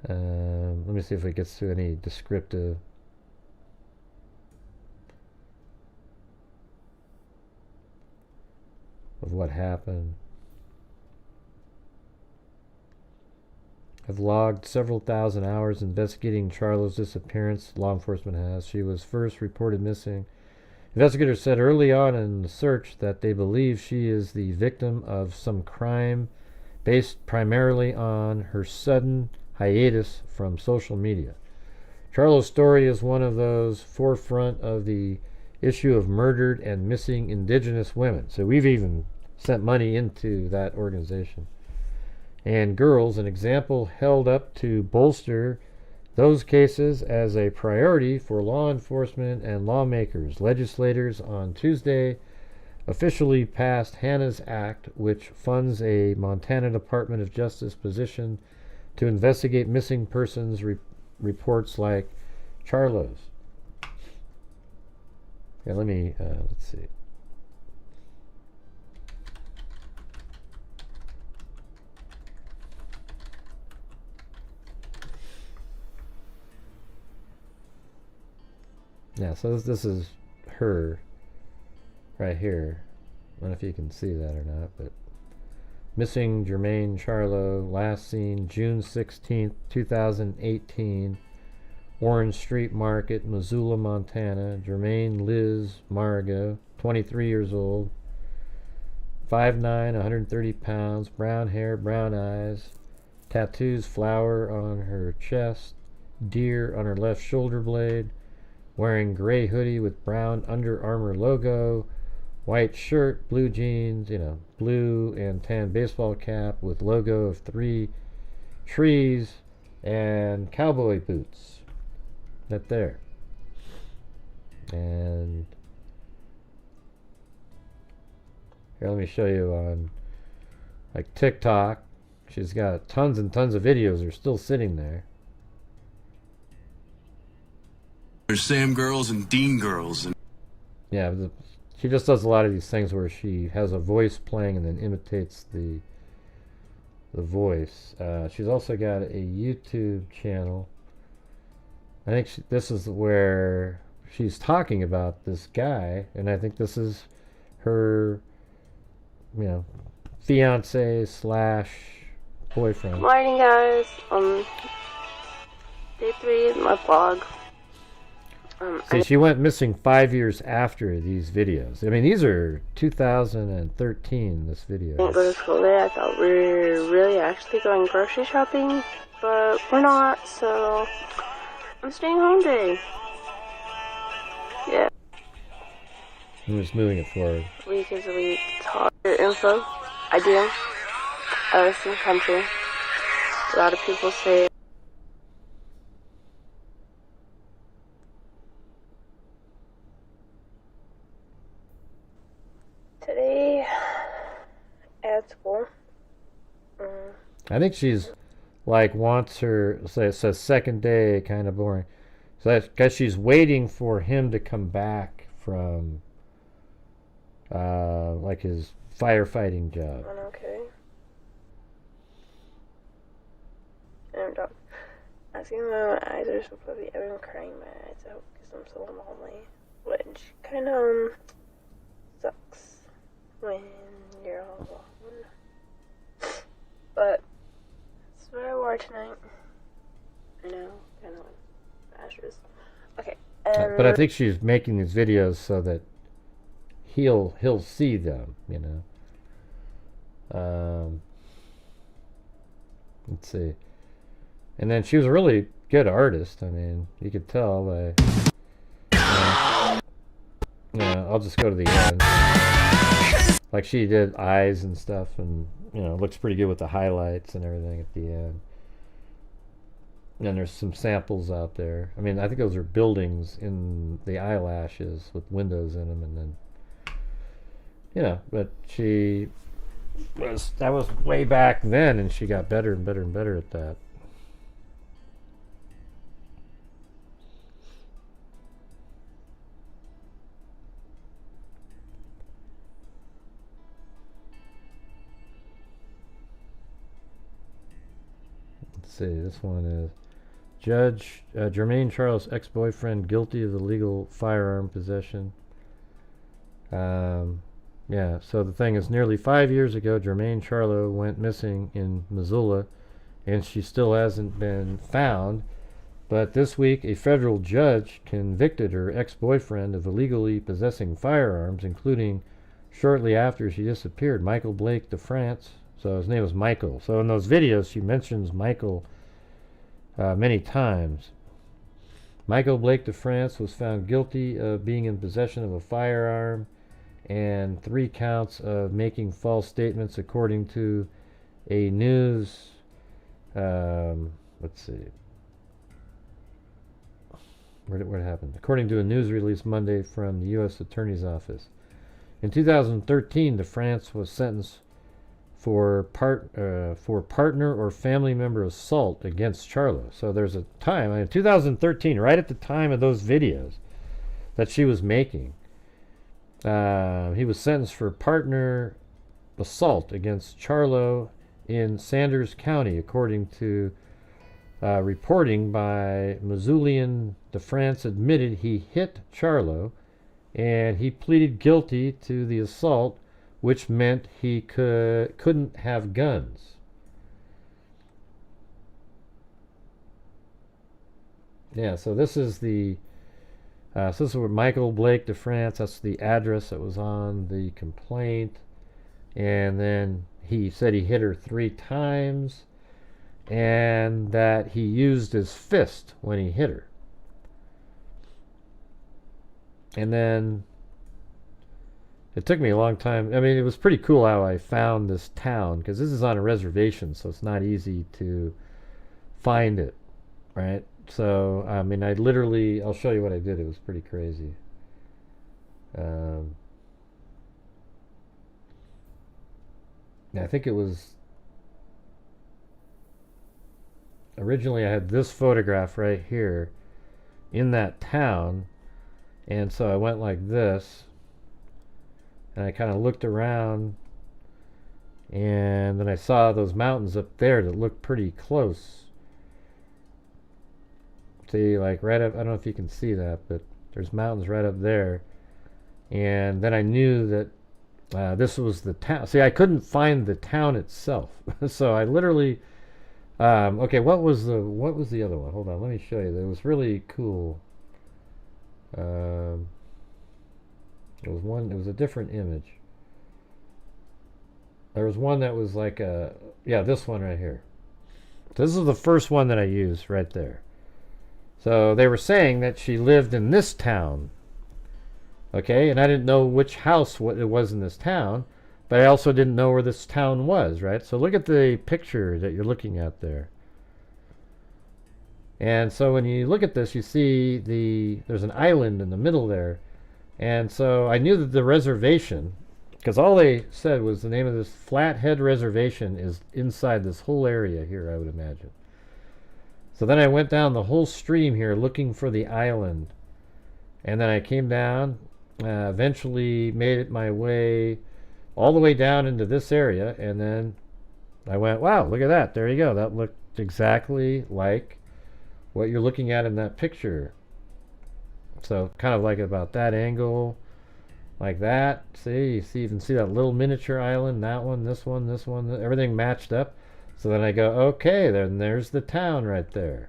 Let me see if it gets to any descriptive. Of what happened. I've logged several thousand hours investigating Charlo's disappearance. Law enforcement has. She was first reported missing. Investigators said early on in the search that they believe she is the victim of some crime based primarily on her sudden hiatus from social media. Charlo's story is one of those forefront of the issue of murdered and missing indigenous women. So we've even sent money into that organization. And girls, an example held up to bolster those cases as a priority for law enforcement and lawmakers. Legislators on Tuesday officially passed Hannah's Act, which funds a Montana Department of Justice position to investigate missing persons reports like Charlo's. Yeah, let's see. Yeah, so this is her right here. I don't know if you can see that or not, but missing Germaine Charlo, last seen June 16th, 2018, Orange Street Market, Missoula, Montana. Germaine Liz Margo, 23 years old, 5'9", 130 pounds, brown hair, brown eyes, tattoos, flower on her chest, deer on her left shoulder blade, wearing gray hoodie with brown Under Armour logo, white shirt, blue jeans, blue and tan baseball cap with logo of 3 trees, and cowboy boots. That there. And here, let me show you on like TikTok. She's got tons and tons of videos that are still sitting there.
There's Sam girls and Dean girls.
Yeah, she just does a lot of these things where she has a voice playing and then imitates the voice. She's also got a YouTube channel. I think this is where she's talking about this guy, and I think this is her, fiance / boyfriend.
Morning, guys. Day 3 of my vlog.
See, she went missing 5 years after these videos. I mean, these are 2013, this video.
I didn't go to school today. I thought we were really actually going grocery shopping, but we're not, so I'm staying home today. Yeah.
I'm just moving it forward.
Week is a week. Talk your info. I do. I listen to country. A lot of people say today at school.
I think she's like wants her, say it says second day, kind of boring. So that's because she's waiting for him to come back from like his firefighting job.
Okay. I'm done. I see my eyes are so fuzzy. I've been crying my eyes out because I'm so lonely, which kind of sucks when you're all alone. But that's what I wore tonight. I know, kind of like ashes. Okay.
But I think she's making these videos so that he'll see them, you know. Let's see. And then she was a really good artist. I mean, you could tell by. I'll just go to the end. Like she did eyes and stuff, and looks pretty good with the highlights and everything at the end. And there's some samples out there. I mean, I think those are buildings in the eyelashes with windows in them, and then, but that was way back then, and she got better and better and better at that. Let's see, this one is Judge Germaine Charlo's ex-boyfriend guilty of illegal firearm possession. Yeah, so the thing is, nearly 5 years ago, Germaine Charlo went missing in Missoula, and she still hasn't been found. But this week, a federal judge convicted her ex-boyfriend of illegally possessing firearms, including shortly after she disappeared, Michael Blake de France. So his name was Michael. So in those videos, she mentions Michael many times. Michael Blake de France was found guilty of being in possession of a firearm and 3 counts of making false statements, according to a news. Let's see. Where it happened? According to a news release Monday from the U.S. Attorney's Office. In 2013, de France was sentenced for partner or family member assault against Charlo. So there's a time, in 2013, right at the time of those videos that she was making, he was sentenced for partner assault against Charlo in Sanders County, according to reporting by Missoulian. De France admitted he hit Charlo, and he pleaded guilty to the assault, which meant he couldn't have guns. Yeah, so this is the so this is where Michael Blake de France, that's the address that was on the complaint. And then he said he hit her 3 times and that he used his fist when he hit her. And then it took me a long time. I mean, it was pretty cool how I found this town, because this is on a reservation, so it's not easy to find it, right? So, I mean, I'll show you what I did. It was pretty crazy. I think it was, originally I had this photograph right here in that town, and so I went like this, and I kind of looked around, and then I saw those mountains up there that looked pretty close. See, like right up, I don't know if you can see that, but there's mountains right up there. And then I knew that this was the town. See, I couldn't find the town itself. So I literally, okay, what was the other one? Hold on, let me show you. It was really cool. It was one. It was a different image. There was one that was like a, yeah, this one right here. This is the first one that I used right there. So they were saying that she lived in this town. Okay, and I didn't know which house it was in this town, but I also didn't know where this town was, right? So look at the picture that you're looking at there. And so when you look at this, you see there's an island in the middle there. And so I knew that the reservation, because all they said was the name of this Flathead Reservation is inside this whole area here, I would imagine. So then I went down the whole stream here looking for the island. And then I came down, eventually made it my way all the way down into this area. And then I went, wow, look at that. There you go. That looked exactly like what you're looking at in that picture. So kind of like about that angle, like that. See, you even see that little miniature island, that one, this one, everything matched up. So then I go, okay, then there's the town right there.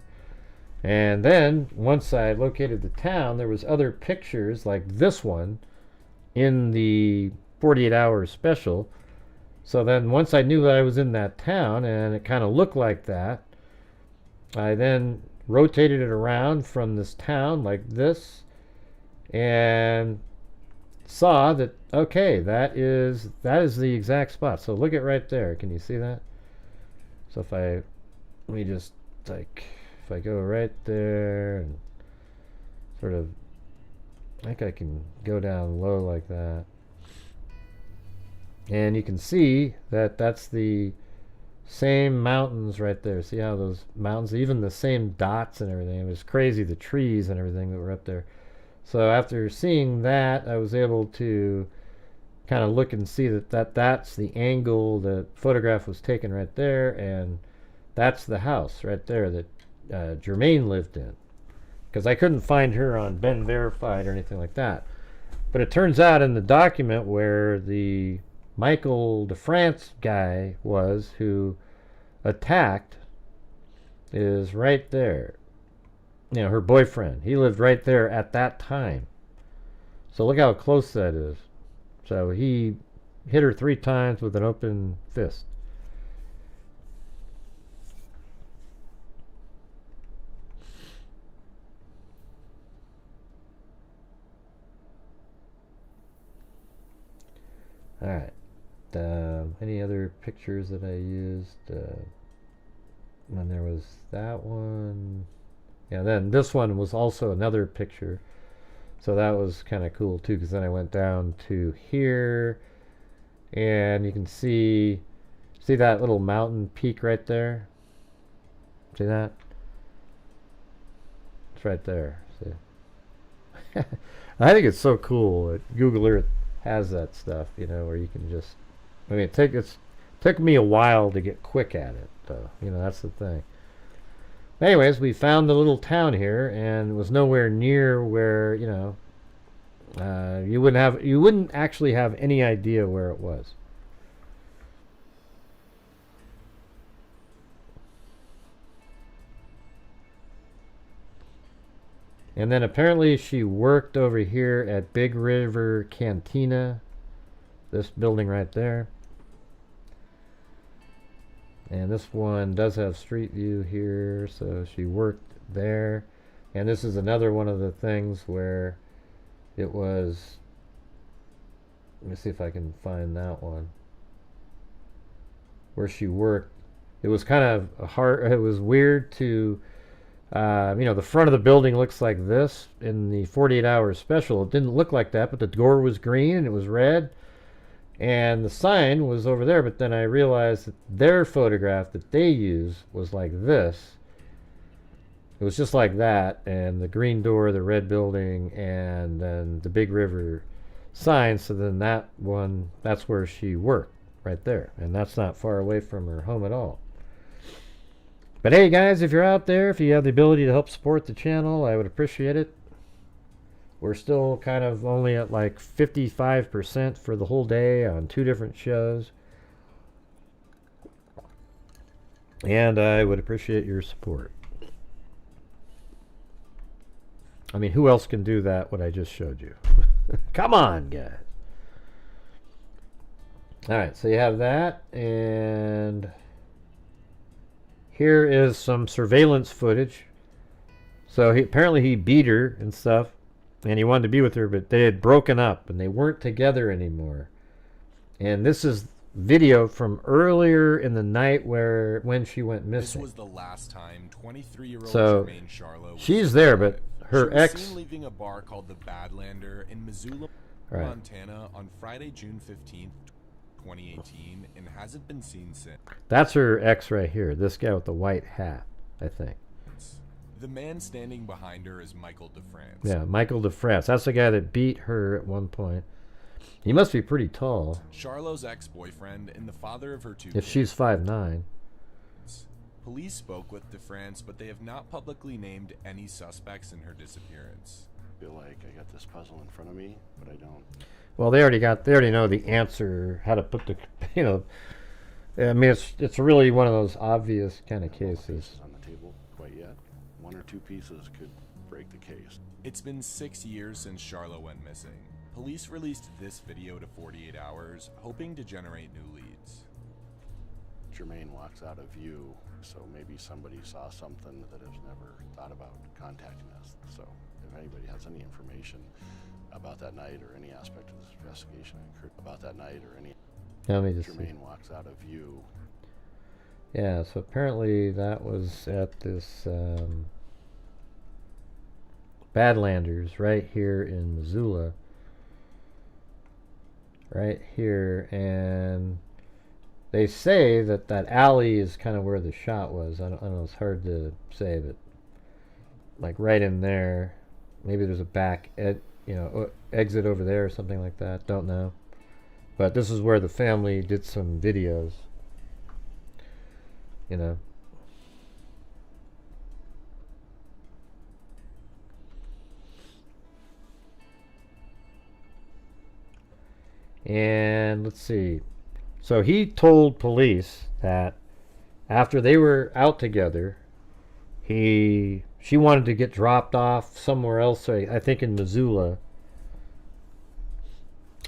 And then once I located the town, there was other pictures like this one in the 48 hours special. So then once I knew that I was in that town and it kind of looked like that, I then rotated it around from this town like this and saw that, okay, that is the exact spot. So look at right there. Can you see that? So let me just like, if I go right there and sort of, I think I can go down low like that. And you can see that that's the same mountains right there. See how those mountains, even the same dots and everything. It was crazy, the trees and everything that were up there. So after seeing that, I was able to kind of look and see that's the angle the photograph was taken right there, and that's the house right there that Germaine lived in. Because I couldn't find her on Ben Verified or anything like that. But it turns out in the document where the Michael DeFrance guy was who attacked is right there. You know, her boyfriend. He lived right there at that time. So look how close that is. So he hit her 3 times with an open fist. All right. Any other pictures that I used? When there was that one. Yeah, then this one was also another picture. So that was kind of cool too, because then I went down to here and you can see that little mountain peak right there? See that? It's right there. See? I think it's so cool that Google Earth has that stuff, you know, where you can just, I mean, it took me a while to get quick at it, though. You know, that's the thing. Anyways, we found the little town here, and it was nowhere near where, you know, you wouldn't actually have any idea where it was. And then apparently she worked over here at Big River Cantina, this building right there. And this one does have street view here, so she worked there. And this is another one of the things where it was, let me see if I can find that one, where she worked. It was kind of hard, it was weird to, you know, the front of the building looks like this. In the 48 hours special, it didn't look like that, but the door was green and it was red. And the sign was over there, but then I realized that their photograph that they used was like this. It was just like that, and the green door, the red building, and then the Big River sign. So then that one, that's where she worked, right there. And that's not far away from her home at all. But hey guys, if you're out there, if you have the ability to help support the channel, I would appreciate it. We're still kind of only at like 55% for the whole day on 2 different shows. And I would appreciate your support. I mean, who else can do that, what I just showed you? Come on, guys. Alright, so you have that, and here is some surveillance footage. So apparently he beat her and stuff, and he wanted to be with her, but they had broken up, and they weren't together anymore. And this is video from earlier in the night when she went missing.
This was the last time 23-year-old
So
Germaine Charlo was
she's there, but her
she was
ex...
seen leaving a bar called the Badlander in Missoula,
Right.
Montana on Friday, June 15th, 2018, and hasn't been seen since.
That's her ex right here, this guy with the white hat, I think.
The man standing behind her is Michael DeFrance.
Yeah, Michael DeFrance. That's the guy that beat her at one point. He must be pretty tall.
Charlo's ex-boyfriend and the father of her two
If
kids.
she's 5'9".
Police spoke with DeFrance, but they have not publicly named any suspects in her disappearance.
I feel like I got this puzzle in front of me, but I don't.
Well, they already know the answer, how to put the, you know, I mean, it's really one of those obvious kind of cases.
Pieces on the table quite yet. One or two pieces could break the case.
It's been 6 years since Charlo went missing. Police released this video to 48 Hours, hoping to generate new leads.
Germaine walks out of view, so maybe somebody saw something that has never thought about contacting us. So if anybody has any information about that night or any aspect of this investigation about that night or any...
Let me just see.
Germaine walks out of view.
Yeah, so apparently that was at this Badlanders right here in Missoula. Right here, and they say that that alley is kind of where the shot was. I don't know, it's hard to say, but like right in there. Maybe there's a back exit over there or something like that. Don't know. But this is where the family did some videos. You know. And let's see. So he told police that after they were out together, she wanted to get dropped off somewhere else, I think in Missoula.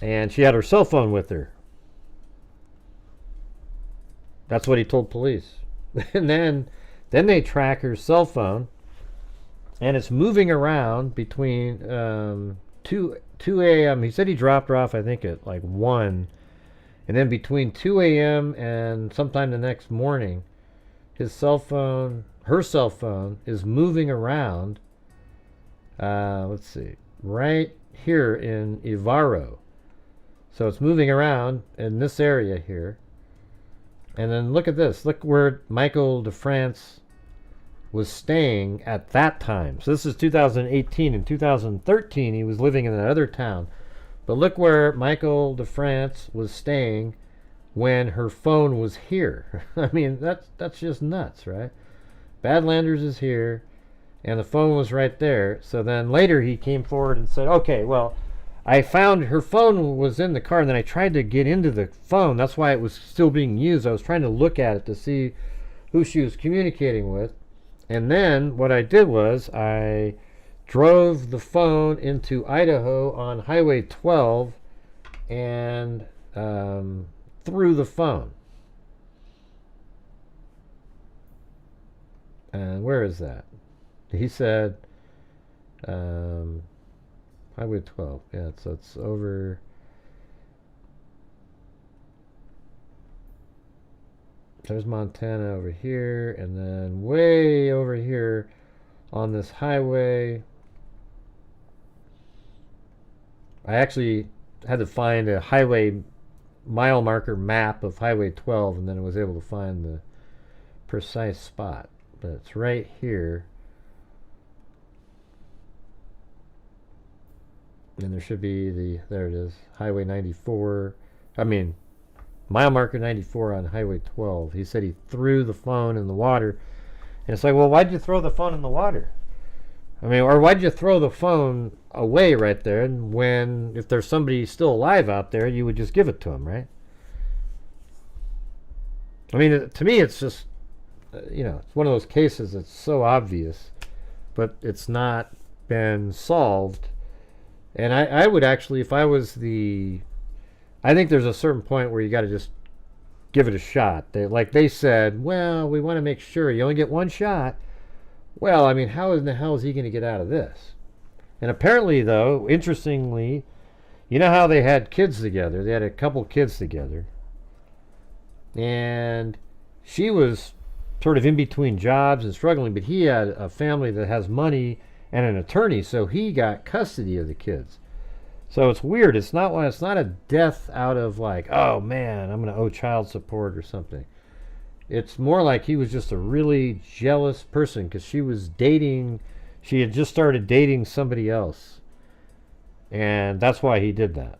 And she had her cell phone with her. That's what he told police. And then they track her cell phone, and it's moving around between 2 a.m. He said he dropped her off, I think, at like 1. And then between 2 a.m. and sometime the next morning, her cell phone is moving around, let's see, right here in Ivaro. So it's moving around in this area here. And then look at this. Look where Michael DeFrance was staying at that time. So this is 2018. In 2013, he was living in another town. But look where Michael DeFrance was staying when her phone was here. I mean, that's just nuts, right? Badlanders is here, and the phone was right there. So then later he came forward and said, okay, well, I found her phone was in the car, and then I tried to get into the phone. That's why it was still being used. I was trying to look at it to see who she was communicating with. And then what I did was I drove the phone into Idaho on Highway 12 and threw the phone. And where is that? He said Highway 12. Yeah, so it's over. There's Montana over here, and then way over here on this highway. I actually had to find a highway mile marker map of Highway 12, and then I was able to find the precise spot. But it's right here. And there should be there it is, Highway 94. I mean, mile marker 94 on Highway 12. He said he threw the phone in the water. And it's like, well, why'd you throw the phone in the water? I mean, or why'd you throw the phone away right there? And when, if there's somebody still alive out there, you would just give it to him, right? I mean, to me, it's just, it's one of those cases that's so obvious, but it's not been solved. And I would actually, if I was I think there's a certain point where you got to just give it a shot. Like they said, well, we want to make sure you only get one shot. Well, I mean, how in the hell is he going to get out of this? And apparently, though, interestingly, you know how they had kids together? They had a couple kids together. And she was sort of in between jobs and struggling, but he had a family that has money and an attorney, so he got custody of the kids. So it's weird. It's not a death out of like, oh man, I'm going to owe child support or something. It's more like he was just a really jealous person because she had just started dating somebody else. And that's why he did that.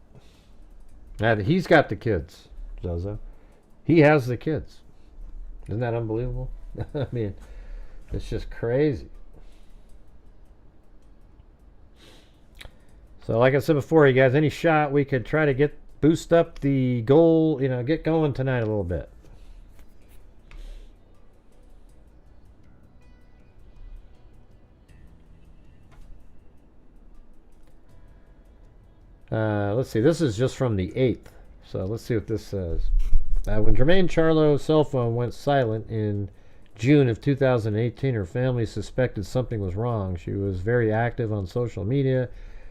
Now, he's got the kids, Zozo. He has the kids. Isn't that unbelievable? I mean, it's just crazy. So like I said before, you guys, any shot we could try to boost up the goal, get going tonight a little bit. Let's see, this is just from the 8th. So let's see what this says. When Germaine Charlo's cell phone went silent in June of 2018, her family suspected something was wrong. She was very active on social media.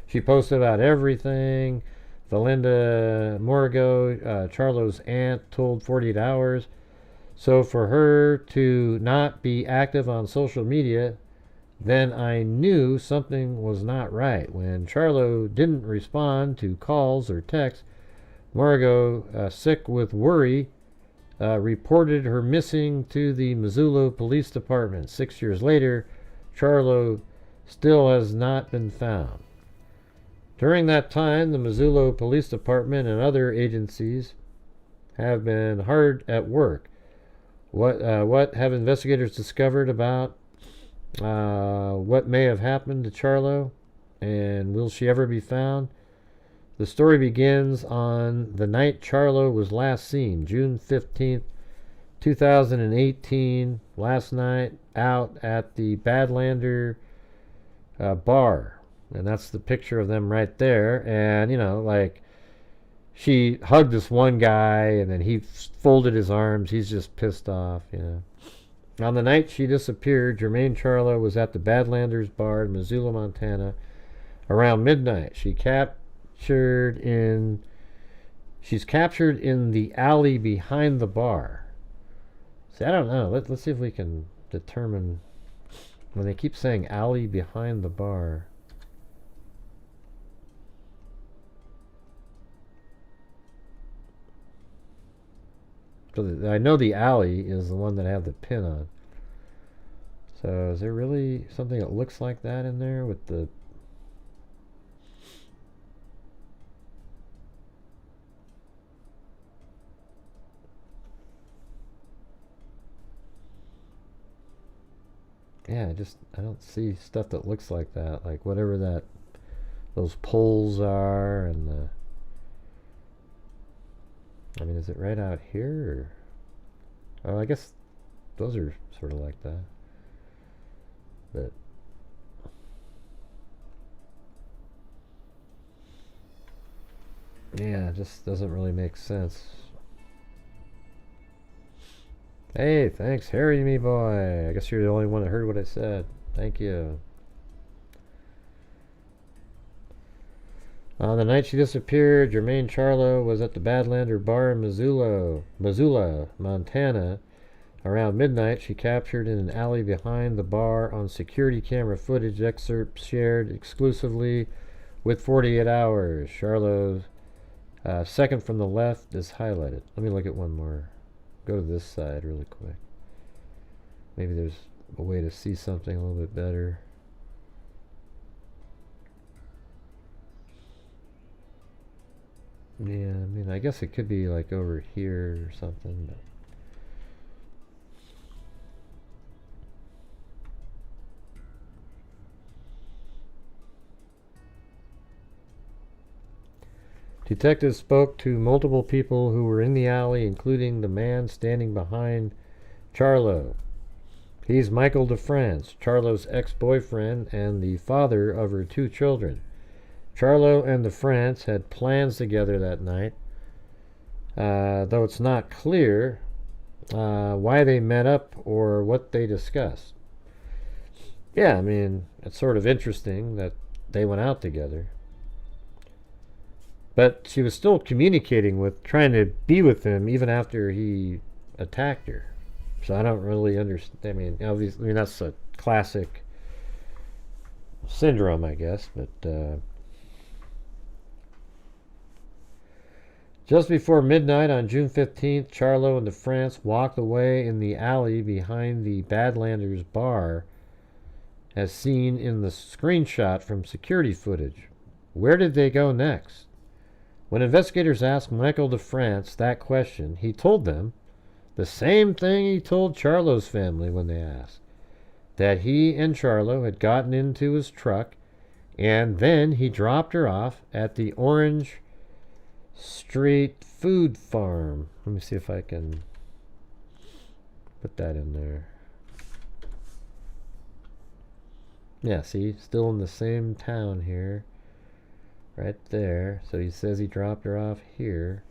She posted about everything. Valinda Morgo, Charlo's aunt, told 48 Hours. So for her to not be active on social media, then I knew something was not right. When Charlo didn't respond to calls or texts, Morgo, sick with worry, reported her missing to the Missoula Police Department. 6 years later, Charlo still has not been found. During that time, the Missoula Police Department and other agencies have been hard at work. What have investigators discovered about what may have happened to Charlo, and will she ever be found? The story begins on the night Charlo was last seen, June 15th, 2018, last night out at the Badlander bar. And that's the picture of them right there. And, like, she hugged this one guy, and then he folded his arms. He's just pissed off, On the night she disappeared, Germaine Charlo was at the Badlanders bar in Missoula, Montana, around midnight. She's captured in the alley behind the bar. See, I don't know. Let's see if we can determine when they keep saying alley behind the bar. So I know the alley is the one that I have the pin on. So is there really something that looks like that in there with the... Yeah, I don't see stuff that looks like that. Like whatever those poles are and the... I mean, is it right out here? Or, oh, I guess those are sort of like that. But yeah, it just doesn't really make sense. Hey, thanks, Harry, me boy. I guess you're the only one that heard what I said. Thank you. On the night she disappeared, Germaine Charlo was at the Badlander bar in Missoula, Montana. Around midnight, she captured in an alley behind the bar on security camera footage excerpts shared exclusively with 48 Hours. Charlo's second from the left is highlighted. Let me look at one more. Go to this side really quick. Maybe there's a way to see something a little bit better. Yeah, I mean, I guess it could be like over here or something, but detectives spoke to multiple people who were in the alley, including the man standing behind Charlo. He's Michael DeFrance, Charlo's ex-boyfriend and the father of her 2 children. Charlo and DeFrance had plans together that night, though it's not clear why they met up or what they discussed. Yeah, I mean, it's sort of interesting that they went out together. But she was still communicating with, trying to be with him even after he attacked her. So I don't really understand. I mean, obviously, that's a classic syndrome, I guess. But just before midnight on June 15th, Charlo and DeFrance walked away in the alley behind the Badlanders bar, as seen in the screenshot from security footage. Where did they go next? When investigators asked Michael DeFrance that question, he told them the same thing he told Charlo's family when they asked, that he and Charlo had gotten into his truck and then he dropped her off at the Orange Street Food Farm. Let me see if I can put that in there. Yeah, see, still in the same town here. Right there. So he says he dropped her off here.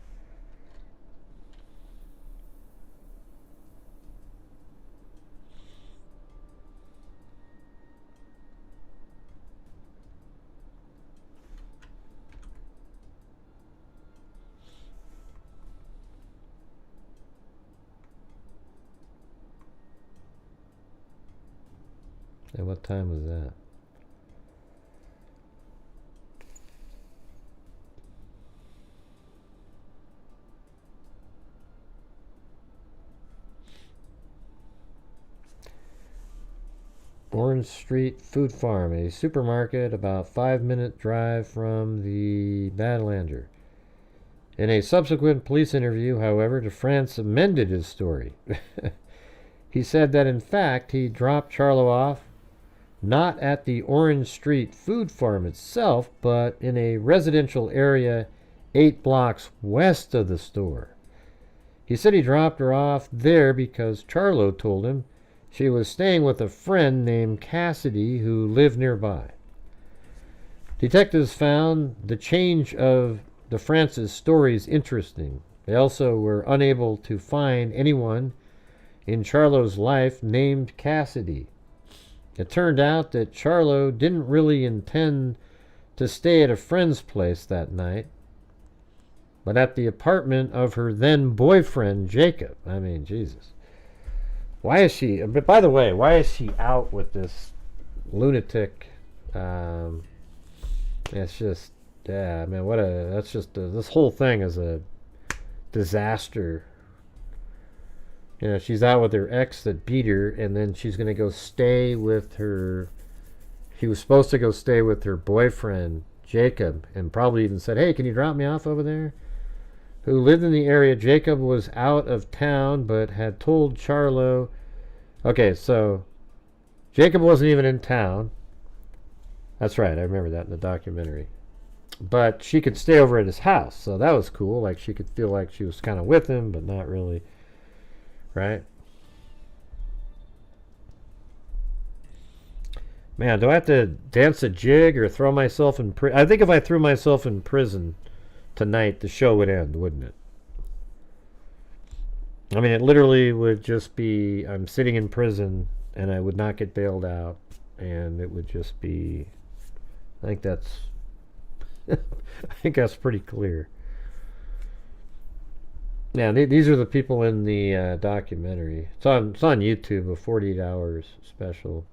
And what time was that? Orange Street Food Farm, a supermarket about 5-minute drive from the Badlander. In a subsequent police interview, however, DeFrance amended his story. He said that in fact he dropped Charlo off not at the Orange Street Food Farm itself, but in a residential area 8 blocks west of the store. He said he dropped her off there because Charlo told him she was staying with a friend named Cassidy who lived nearby. Detectives found the change of DeFrance's stories interesting. They also were unable to find anyone in Charlo's life named Cassidy. It turned out that Charlo didn't really intend to stay at a friend's place that night, but at the apartment of her then boyfriend, Jacob. I mean, Jesus. Why is she, but by the way, why is she out with this lunatic? It's just, yeah, I mean, this whole thing is a disaster. You know, she's out with her ex that beat her, and then she's going to go stay with her. She was supposed to go stay with her boyfriend, Jacob, and probably even said, hey, can you drop me off over there? Who lived in the area. Jacob was out of town, but had told Charlo. Okay, so Jacob wasn't even in town. That's right, I remember that in the documentary. But she could stay over at his house, so that was cool. Like, she could feel like she was kind of with him, but not really. Right? Man, do I have to dance a jig or throw myself in prison? I think if I threw myself in prison tonight, the show would end, wouldn't it? I mean, it literally would just be, I'm sitting in prison and I would not get bailed out, and it would just be, I think that's pretty clear. Yeah, these are the people in the documentary. It's on YouTube, a 48 hours special.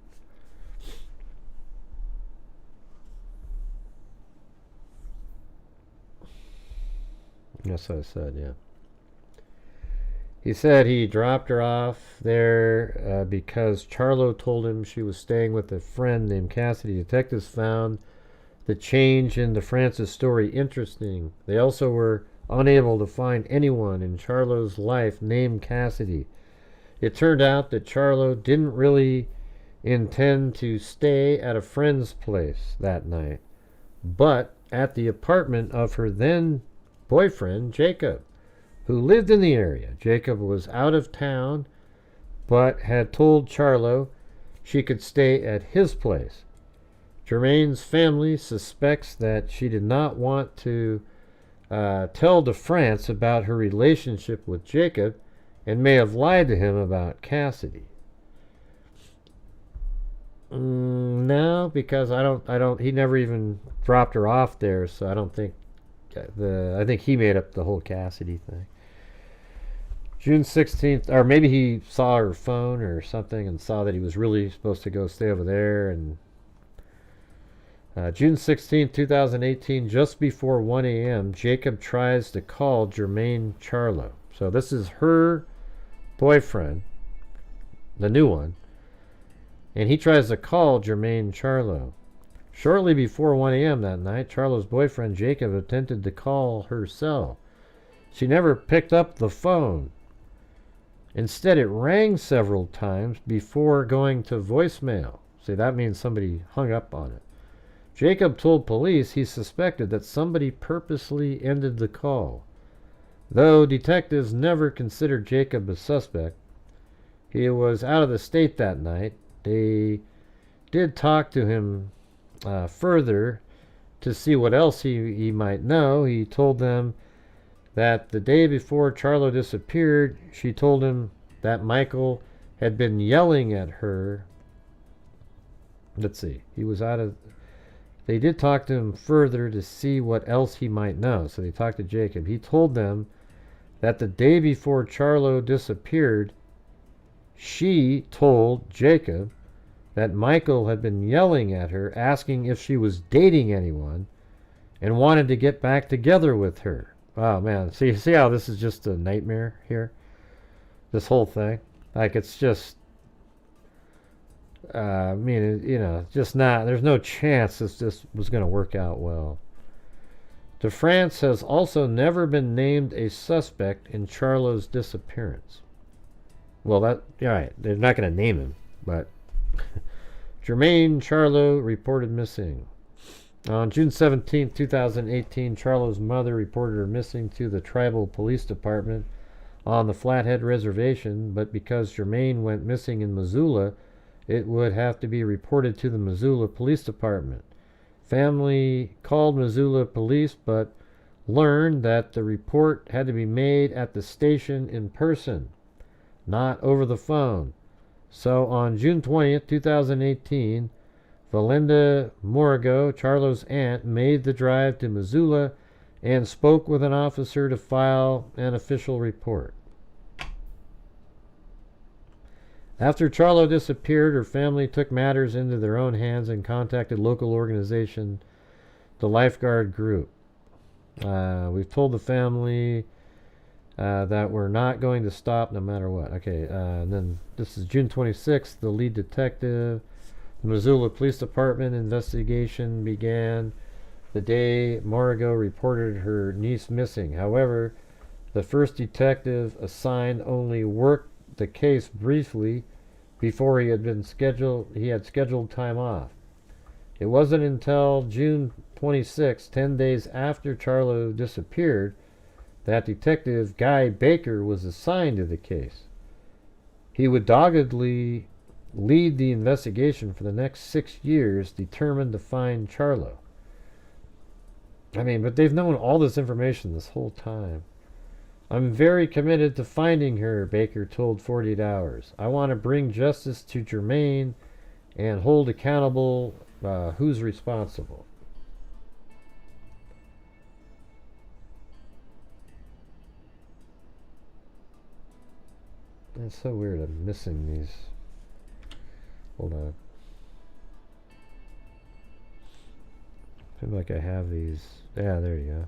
That's what I said, yeah. He said he dropped her off there because Charlo told him she was staying with a friend named Cassidy. Detectives found the change in DeFrance's story interesting. They also were unable to find anyone in Charlo's life named Cassidy. It turned out that Charlo didn't really intend to stay at a friend's place that night, but at the apartment of her then boyfriend, Jacob, who lived in the area. Jacob was out of town, but had told Charlo she could stay at his place. Germaine's family suspects that she did not want to tell to France about her relationship with Jacob and may have lied to him about Cassidy. No, because he never even dropped her off there, so I don't think I think he made up the whole Cassidy thing. June 16th, or maybe he saw her phone or something and saw that he was really supposed to go stay over there. And June 16th, 2018, just before 1 a.m., Jacob tries to call Germaine Charlo. So this is her boyfriend, the new one, and he tries to call Germaine Charlo. Shortly before 1 a.m. that night, Charlo's boyfriend Jacob attempted to call her cell. She never picked up the phone. Instead, it rang several times before going to voicemail. See, that means somebody hung up on it. Jacob told police he suspected that somebody purposely ended the call. Though detectives never considered Jacob a suspect, he was out of the state that night. They did talk to him further to see what else he might know. He told them that the day before Charlo disappeared, she told him that Michael had been yelling at her. Let's see. They did talk to him further to see what else he might know. So they talked to Jacob. He told them that the day before Charlo disappeared, she told Jacob that Michael had been yelling at her, asking if she was dating anyone, and wanted to get back together with her. Oh man, see how this is just a nightmare here? This whole thing. Like, it's just, just not, there's no chance this was going to work out well. DeFrance has also never been named a suspect in Charlo's disappearance. Well, alright, they're not going to name him, but Germaine Charlo reported missing. On June 17, 2018, Charlo's mother reported her missing to the tribal police department on the Flathead Reservation, but because Germaine went missing in Missoula, it would have to be reported to the Missoula Police Department. Family called Missoula police, but learned that the report had to be made at the station in person, not over the phone. So on June 20th, 2018, Valinda Morrigo, Charlo's aunt, made the drive to Missoula and spoke with an officer to file an official report. After Charlo disappeared, her family took matters into their own hands and contacted local organization, the Lifeguard Group. We've told the family that we're not going to stop no matter what. Okay, and then this is June 26th, the lead detective. The Missoula Police Department investigation began the day Morrigo reported her niece missing. However, the first detective assigned only worked the case briefly before he had scheduled time off. It wasn't until June 26, 10 days after Charlo disappeared, that Detective Guy Baker was assigned to the case. He would doggedly lead the investigation for the next 6 years, determined to find Charlo. I mean, but they've known all this information this whole time. I'm very committed to finding her, Baker told 48 Hours. I want to bring justice to Germaine and hold accountable who's responsible. It's so weird. I'm missing these. Hold on. I feel like I have these. Yeah, there you go.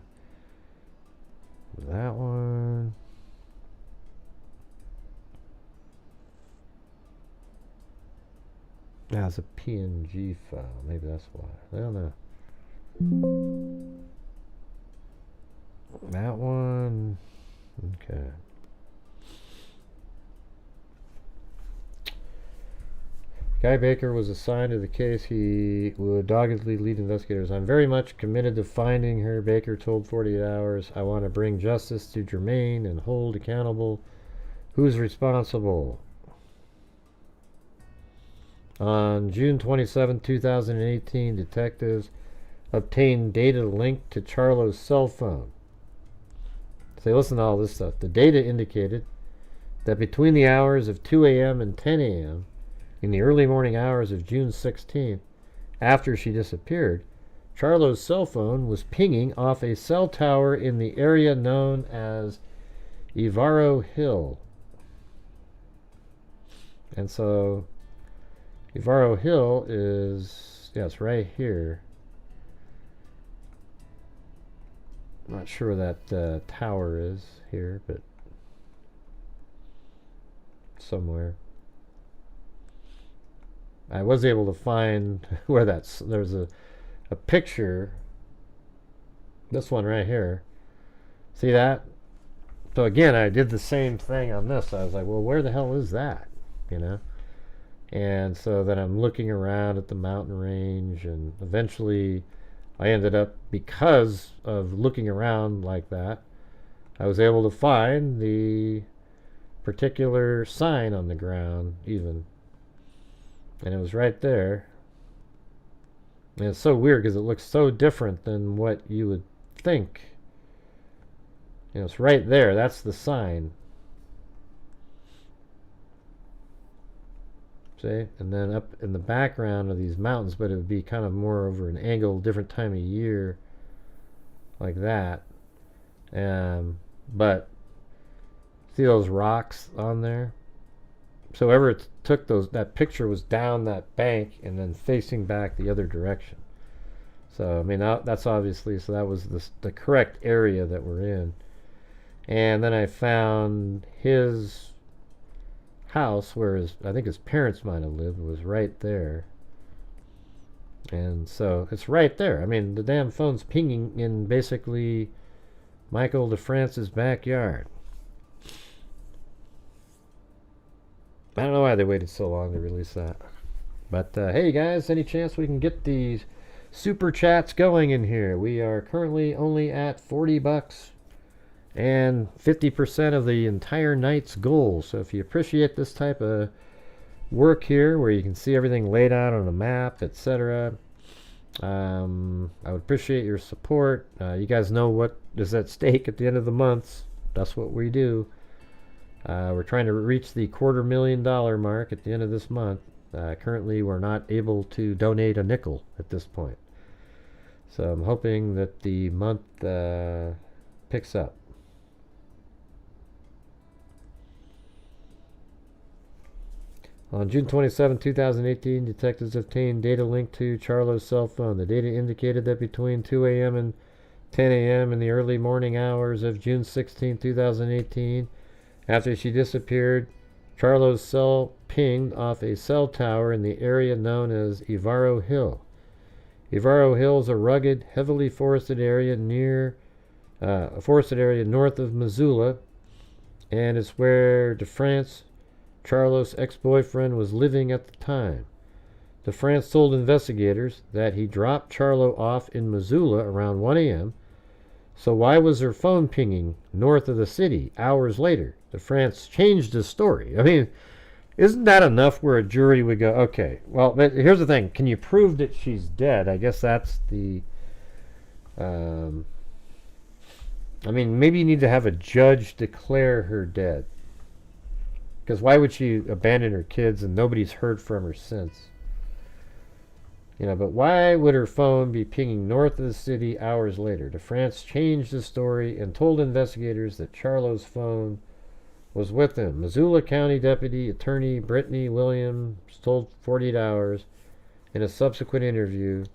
That one. Yeah, it's a PNG file. Maybe that's why. I don't know. That one. Okay. Guy Baker was assigned to the case. He would doggedly lead investigators. I'm very much committed to finding her, Baker told 48 Hours. I want to bring justice to Germaine and hold accountable who's responsible. On June 27, 2018, detectives obtained data linked to Charlo's cell phone. So listen to all this stuff. The data indicated that between the hours of 2 a.m. and 10 a.m., in the early morning hours of June 16th, after she disappeared, Charlo's cell phone was pinging off a cell tower in the area known as Ivaro Hill. And so Ivaro Hill is, yes, right here. I'm not sure where that tower is here, but somewhere. I was able to find where that's, there's a picture, this one right here. See that? So again, I did the same thing on this. I was like, well, where the hell is that? You know? And so then I'm looking around at the mountain range, and eventually I ended up, because of looking around like that, I was able to find the particular sign on the ground even. And it was right there. And it's so weird because it looks so different than what you would think. You know, it's right there. That's the sign. See? And then up in the background of these mountains, but it would be kind of more over an angle, different time of year, like that. But see those rocks on there? So whoever took those, that picture was down that bank and then facing back the other direction. So I mean that's obviously, so that was the correct area that we're in. And then I found his house where I think his parents might have lived, was right there. And so it's right there. I mean, the damn phone's pinging in basically Michael DeFrance's backyard. I don't know why they waited so long to release that. But hey guys, any chance we can get these super chats going in here? We are currently only at $40 and 50% of the entire night's goal. So if you appreciate this type of work here, where you can see everything laid out on a map, etc., I would appreciate your support. You guys know what is at stake at the end of the month. That's what we do. We're trying to reach the $250,000 mark at the end of this month. Currently, we're not able to donate a nickel at this point. So I'm hoping that the month picks up. On June 27, 2018, detectives obtained data linked to Charlo's cell phone. The data indicated that between 2 a.m. and 10 a.m. in the early morning hours of June 16, 2018, after she disappeared, Charlo's cell pinged off a cell tower in the area known as Ivaro Hill. Ivaro Hill is a rugged, heavily forested area north of Missoula, and it's where DeFrance, Charlo's ex-boyfriend, was living at the time. DeFrance told investigators that he dropped Charlo off in Missoula around 1 a.m., so why was her phone pinging north of the city hours later? DeFrance changed his story. I mean, isn't that enough where a jury would go, okay, well, but here's the thing. Can you prove that she's dead? I guess that's the... I mean, maybe you need to have a judge declare her dead. Because why would she abandon her kids and nobody's heard from her since? You know, but why would her phone be pinging north of the city hours later? DeFrance changed the story and told investigators that Charlo's phone was with him. Missoula County Deputy Attorney Brittany Williams told 48 Hours in a subsequent interview,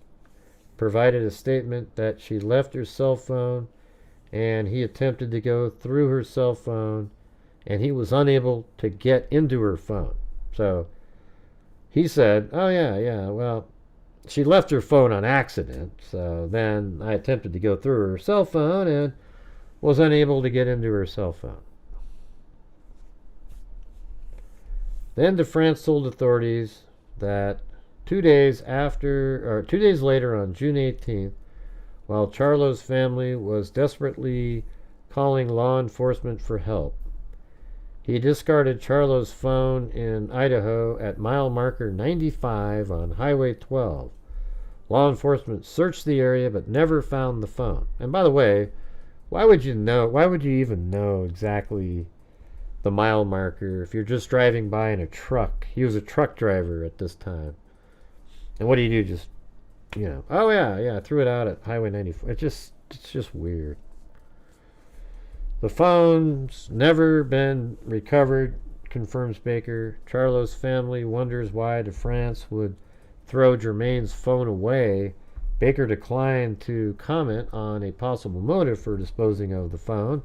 provided a statement that she left her cell phone and he attempted to go through her cell phone and he was unable to get into her phone. So he said, oh yeah, well, she left her phone on accident, so then I attempted to go through her cell phone and was unable to get into her cell phone. Then DeFrance told authorities that 2 days later on June 18th, while Charlo's family was desperately calling law enforcement for help, He discarded Charlo's phone in Idaho at mile marker 95 on Highway 12. Law enforcement searched the area but never found the phone. And by the way, why would you even know exactly the mile marker if you're just driving by in a truck? He was a truck driver at this time. And what do you do? Just, oh yeah, I threw it out at Highway 94. It's just weird. The phone's never been recovered, confirms Baker. Charlo's family wonders why DeFrance would throw Germaine's phone away. Baker declined to comment on a possible motive for disposing of the phone.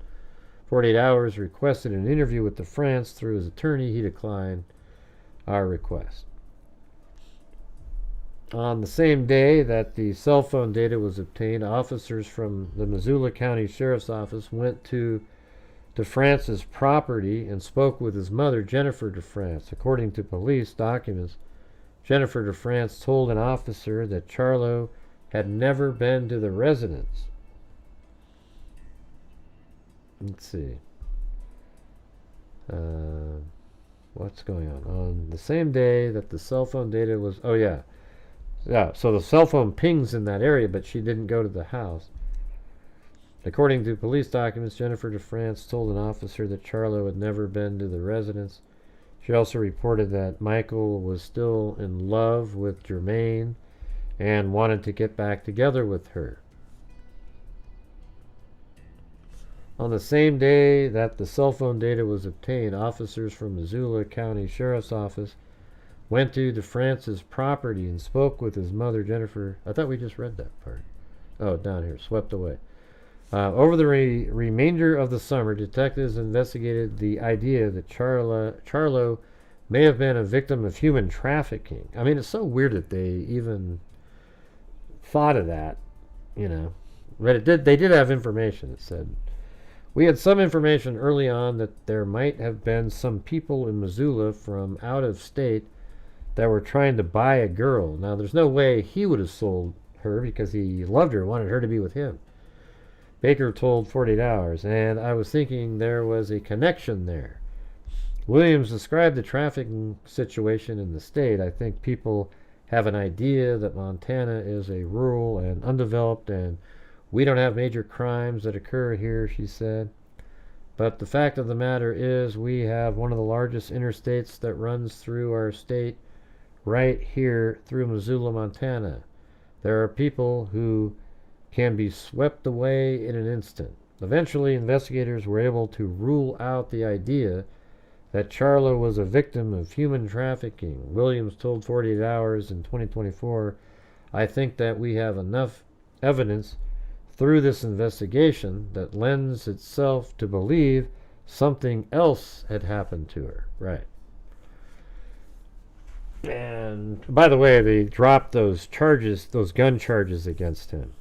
48 Hours requested an interview with DeFrance through his attorney. He declined our request. On the same day that the cell phone data was obtained, officers from the Missoula County Sheriff's Office went to DeFrance's property and spoke with his mother, Jennifer DeFrance. According to police documents, Jennifer DeFrance told an officer that Charlo had never been to the residence. Let's see. What's going on? On the same day that the cell phone data was... Oh, yeah. Yeah, so the cell phone pings in that area, but she didn't go to the house. According to police documents, Jennifer DeFrance told an officer that Charlo had never been to the residence. She also reported that Michael was still in love with Germaine and wanted to get back together with her. On the same day that the cell phone data was obtained, officers from Missoula County Sheriff's Office went to DeFrance's property and spoke with his mother, Jennifer. I thought we just read that part. Oh, down here, swept away. Over the remainder of the summer, detectives investigated the idea that Charlo may have been a victim of human trafficking. I mean, it's so weird that they even thought of that, But they did have information. It said, we had some information early on that there might have been some people in Missoula from out of state that were trying to buy a girl. Now, there's no way he would have sold her because he loved her, wanted her to be with him. Baker told 48 Hours, and I was thinking there was a connection there. Williams described the trafficking situation in the state. I think people have an idea that Montana is a rural and undeveloped, and we don't have major crimes that occur here, she said. But the fact of the matter is we have one of the largest interstates that runs through our state right here through Missoula, Montana. There are people who can be swept away in an instant. Eventually, investigators were able to rule out the idea that Charlo was a victim of human trafficking. Williams told 48 Hours in 2024, I think that we have enough evidence through this investigation that lends itself to believe something else had happened to her. Right. And by the way, they dropped those charges, those gun charges against him.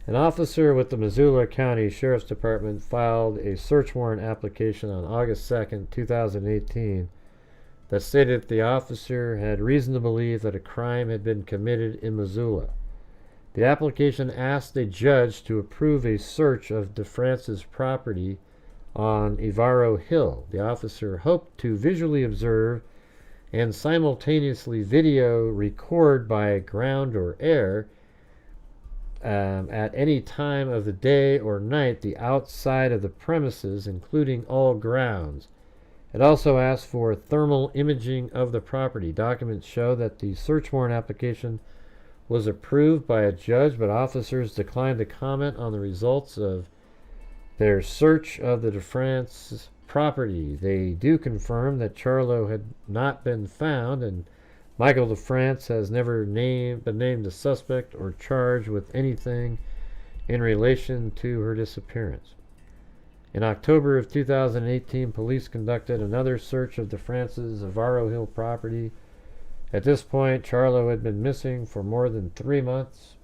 An officer with the Missoula County Sheriff's Department filed a search warrant application on August 2nd, 2018 that stated that the officer had reason to believe that a crime had been committed in Missoula. The application asked a judge to approve a search of DeFrance's property on Ivaro Hill. The officer hoped to visually observe and simultaneously video record by ground or air at any time of the day or night the outside of the premises, including all grounds. It also asked for thermal imaging of the property. Documents show that the search warrant application was approved by a judge, but officers declined to comment on the results of their search of the DeFrance property. They do confirm that Charlo had not been found, and Michael DeFrance has never been named a suspect or charged with anything in relation to her disappearance. In October of 2018, police conducted another search of DeFrance's Ivaro Hill property. At this point, Charlo had been missing for more than 3 months.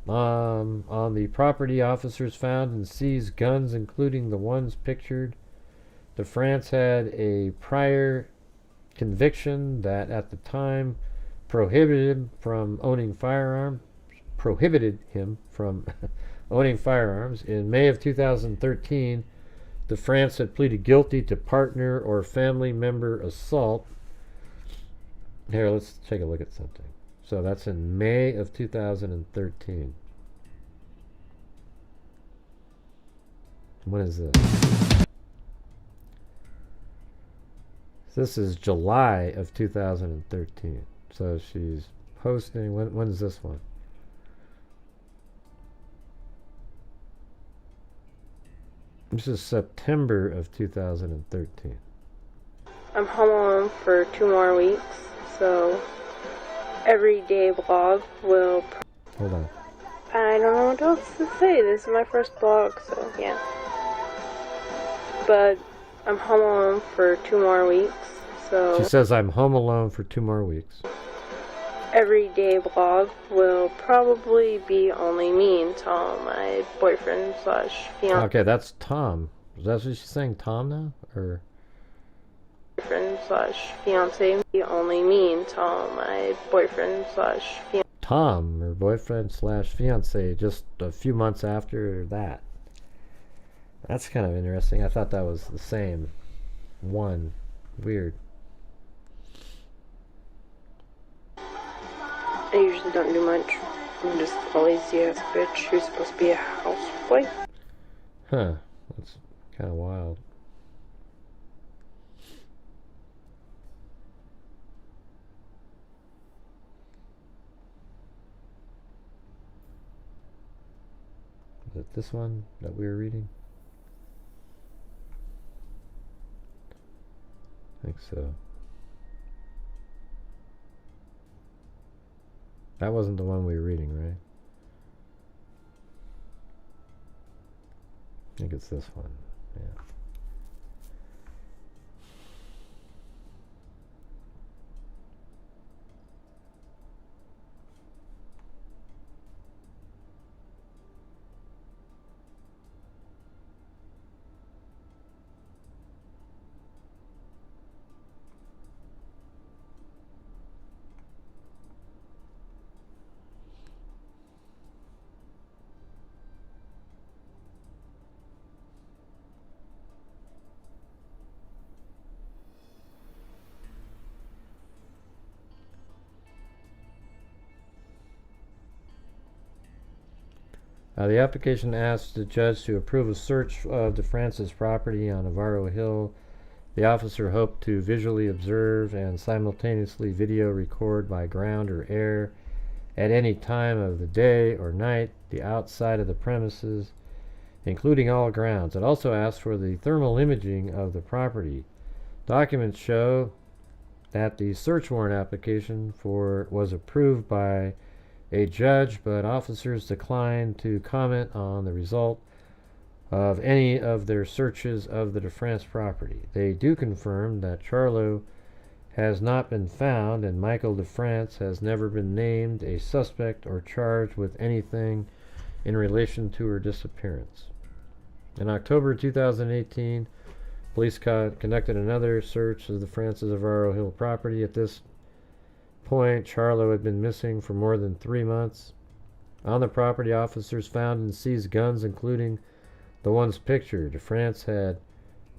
On the property, officers found and seized guns, including the ones pictured. DeFrance had a prior conviction that at the time prohibited him from owning firearms. prohibited him from owning firearms. In May of 2013, DeFrance had pleaded guilty to partner or family member assault. Here, let's take a look at something. So that's in May of 2013. When is this? This is July of 2013. So she's posting. When is this one? This is September of 2013.
I'm home alone for 2 more weeks, so everyday vlog will...
Hold on.
I don't know what else to say. This is my first vlog, so yeah. But I'm home alone for 2 more weeks, so...
She says I'm home alone for 2 more weeks.
Everyday vlog will probably be only me and Tom, my boyfriend slash fiance.
Okay, that's Tom. Is that what she's saying, Tom now? Or...
Boyfriend slash fiance. Only me and Tom, my boyfriend slash fiance.
Tom, her boyfriend slash fiance, just a few months after that. That's kind of interesting. I thought that was the same one. Weird.
I usually don't do much. I'm just a lazy ass bitch who's supposed to be a housewife.
Huh. That's kind of wild. Is it this one that we were reading? I think so. That wasn't the one we were reading, right? I think it's this one. Yeah. The application asks the judge to approve a search of DeFrance's property on Navarro Hill. The officer hoped to visually observe and simultaneously video record by ground or air at any time of the day or night the outside of the premises, including all grounds. It also asks for the thermal imaging of the property. Documents show that the search warrant application was approved by a judge, but officers declined to comment on the result of any of their searches of the DeFrance property. They do confirm that Charlo has not been found and Michael DeFrance has never been named a suspect or charged with anything in relation to her disappearance. In October 2018, police conducted another search of the Francis Navarro Hill property. At this point, Charlo had been missing for more than 3 months. On the property, officers found and seized guns, including the ones pictured. DeFrance had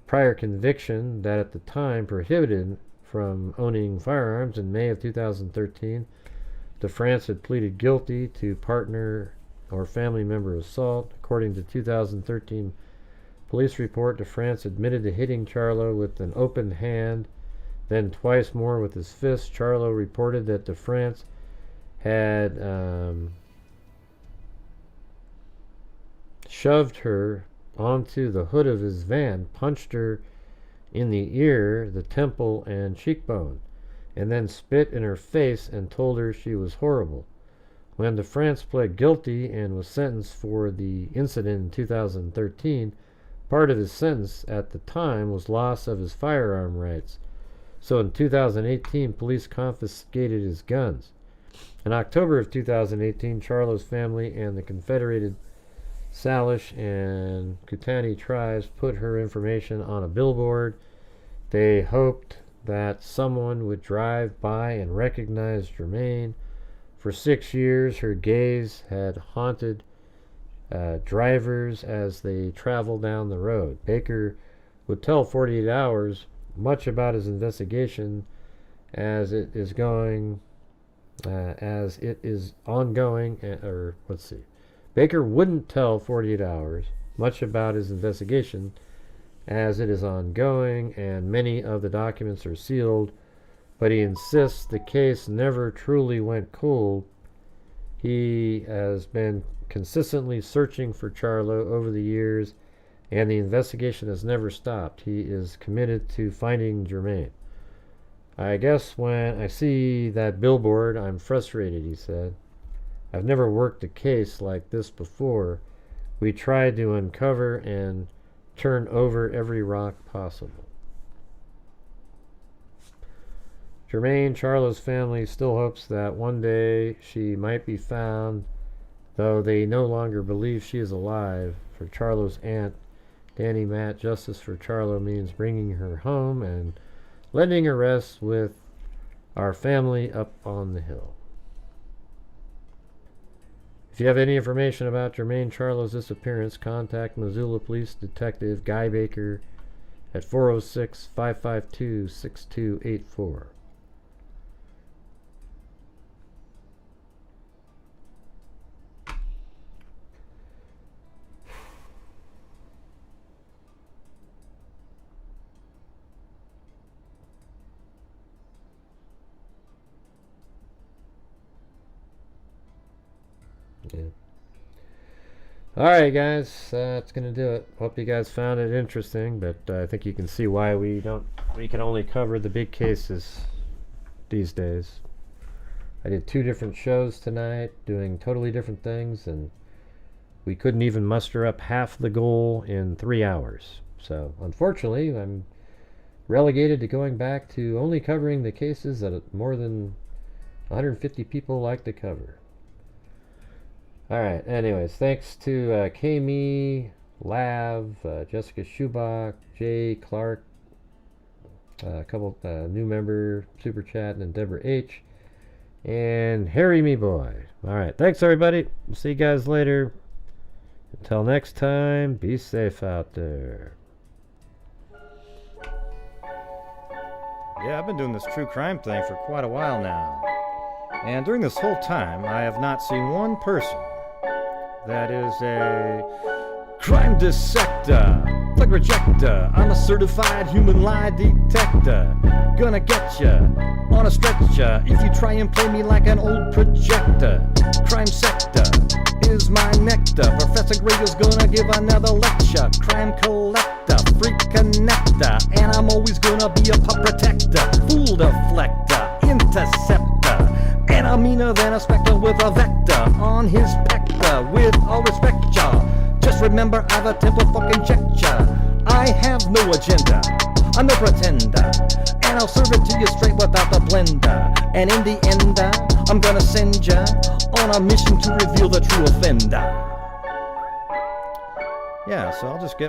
prior conviction that at the time prohibited from owning firearms. In May of 2013, DeFrance had pleaded guilty to partner or family member assault. According to 2013 police report, DeFrance admitted to hitting Charlo with an open hand, then twice more with his fist. Charlo reported that DeFrance had shoved her onto the hood of his van, punched her in the ear, the temple, and cheekbone, and then spit in her face and told her she was horrible. When DeFrance pled guilty and was sentenced for the incident in 2013, part of his sentence at the time was loss of his firearm rights. So in 2018, police confiscated his guns. In October of 2018, Charlo's family and the Confederated Salish and Kootenai tribes put her information on a billboard. They hoped that someone would drive by and recognize Germaine. For 6 years, her gaze had haunted drivers as they traveled down the road. Baker would tell 48 Hours much about his investigation as it is ongoing, Baker wouldn't tell 48 Hours much about his investigation as it is ongoing and many of the documents are sealed, but he insists the case never truly went cold. He has been consistently searching for Charlo over the years, and the investigation has never stopped. He is committed to finding Germaine. I guess when I see that billboard, I'm frustrated, he said. I've never worked a case like this before. We tried to uncover and turn over every rock possible. Germaine Charlo's family still hopes that one day she might be found, though they no longer believe she is alive. For Charlo's aunt, Danny Matt, justice for Charlo means bringing her home and letting her rest with our family up on the hill. If you have any information about Germaine Charlo's disappearance, contact Missoula Police Detective Guy Baker at 406-552-6284. Yeah. Alright guys, that's gonna do it. Hope you guys found it interesting, but I think you can see why we can only cover the big cases these days. I did 2 different shows tonight doing totally different things, and we couldn't even muster up half the goal in 3 hours. So unfortunately I'm relegated to going back to only covering the cases that more than 150 people like to cover. Alright, anyways, thanks to Kami, Lav, Jessica Schubach, Jay Clark, a couple new member, Super Chat, and Deborah H, and Harry Me Boy. Alright, thanks everybody. We'll see you guys later. Until next time, be safe out there.
Yeah, I've been doing this true crime thing for quite a while now. And during this whole time, I have not seen one person that is a crime dissector, flag rejector. I'm a certified human lie detector. Gonna get ya on a stretcher if you try and play me like an old projector. Crime sector is my nectar. Professor Grader's gonna give another lecture. Crime collector, freak connector, and I'm always gonna be a pup protector. Fool deflector, interceptor, and I'm meaner than a spectre with a vector on his pector. With all respect, y'all, just remember I've a temper fucking check ya. I have no agenda, I'm no pretender, and I'll serve it to you straight without the blender. And in the end, I'm gonna send ya on a mission to reveal the true offender. Yeah, so I'll just get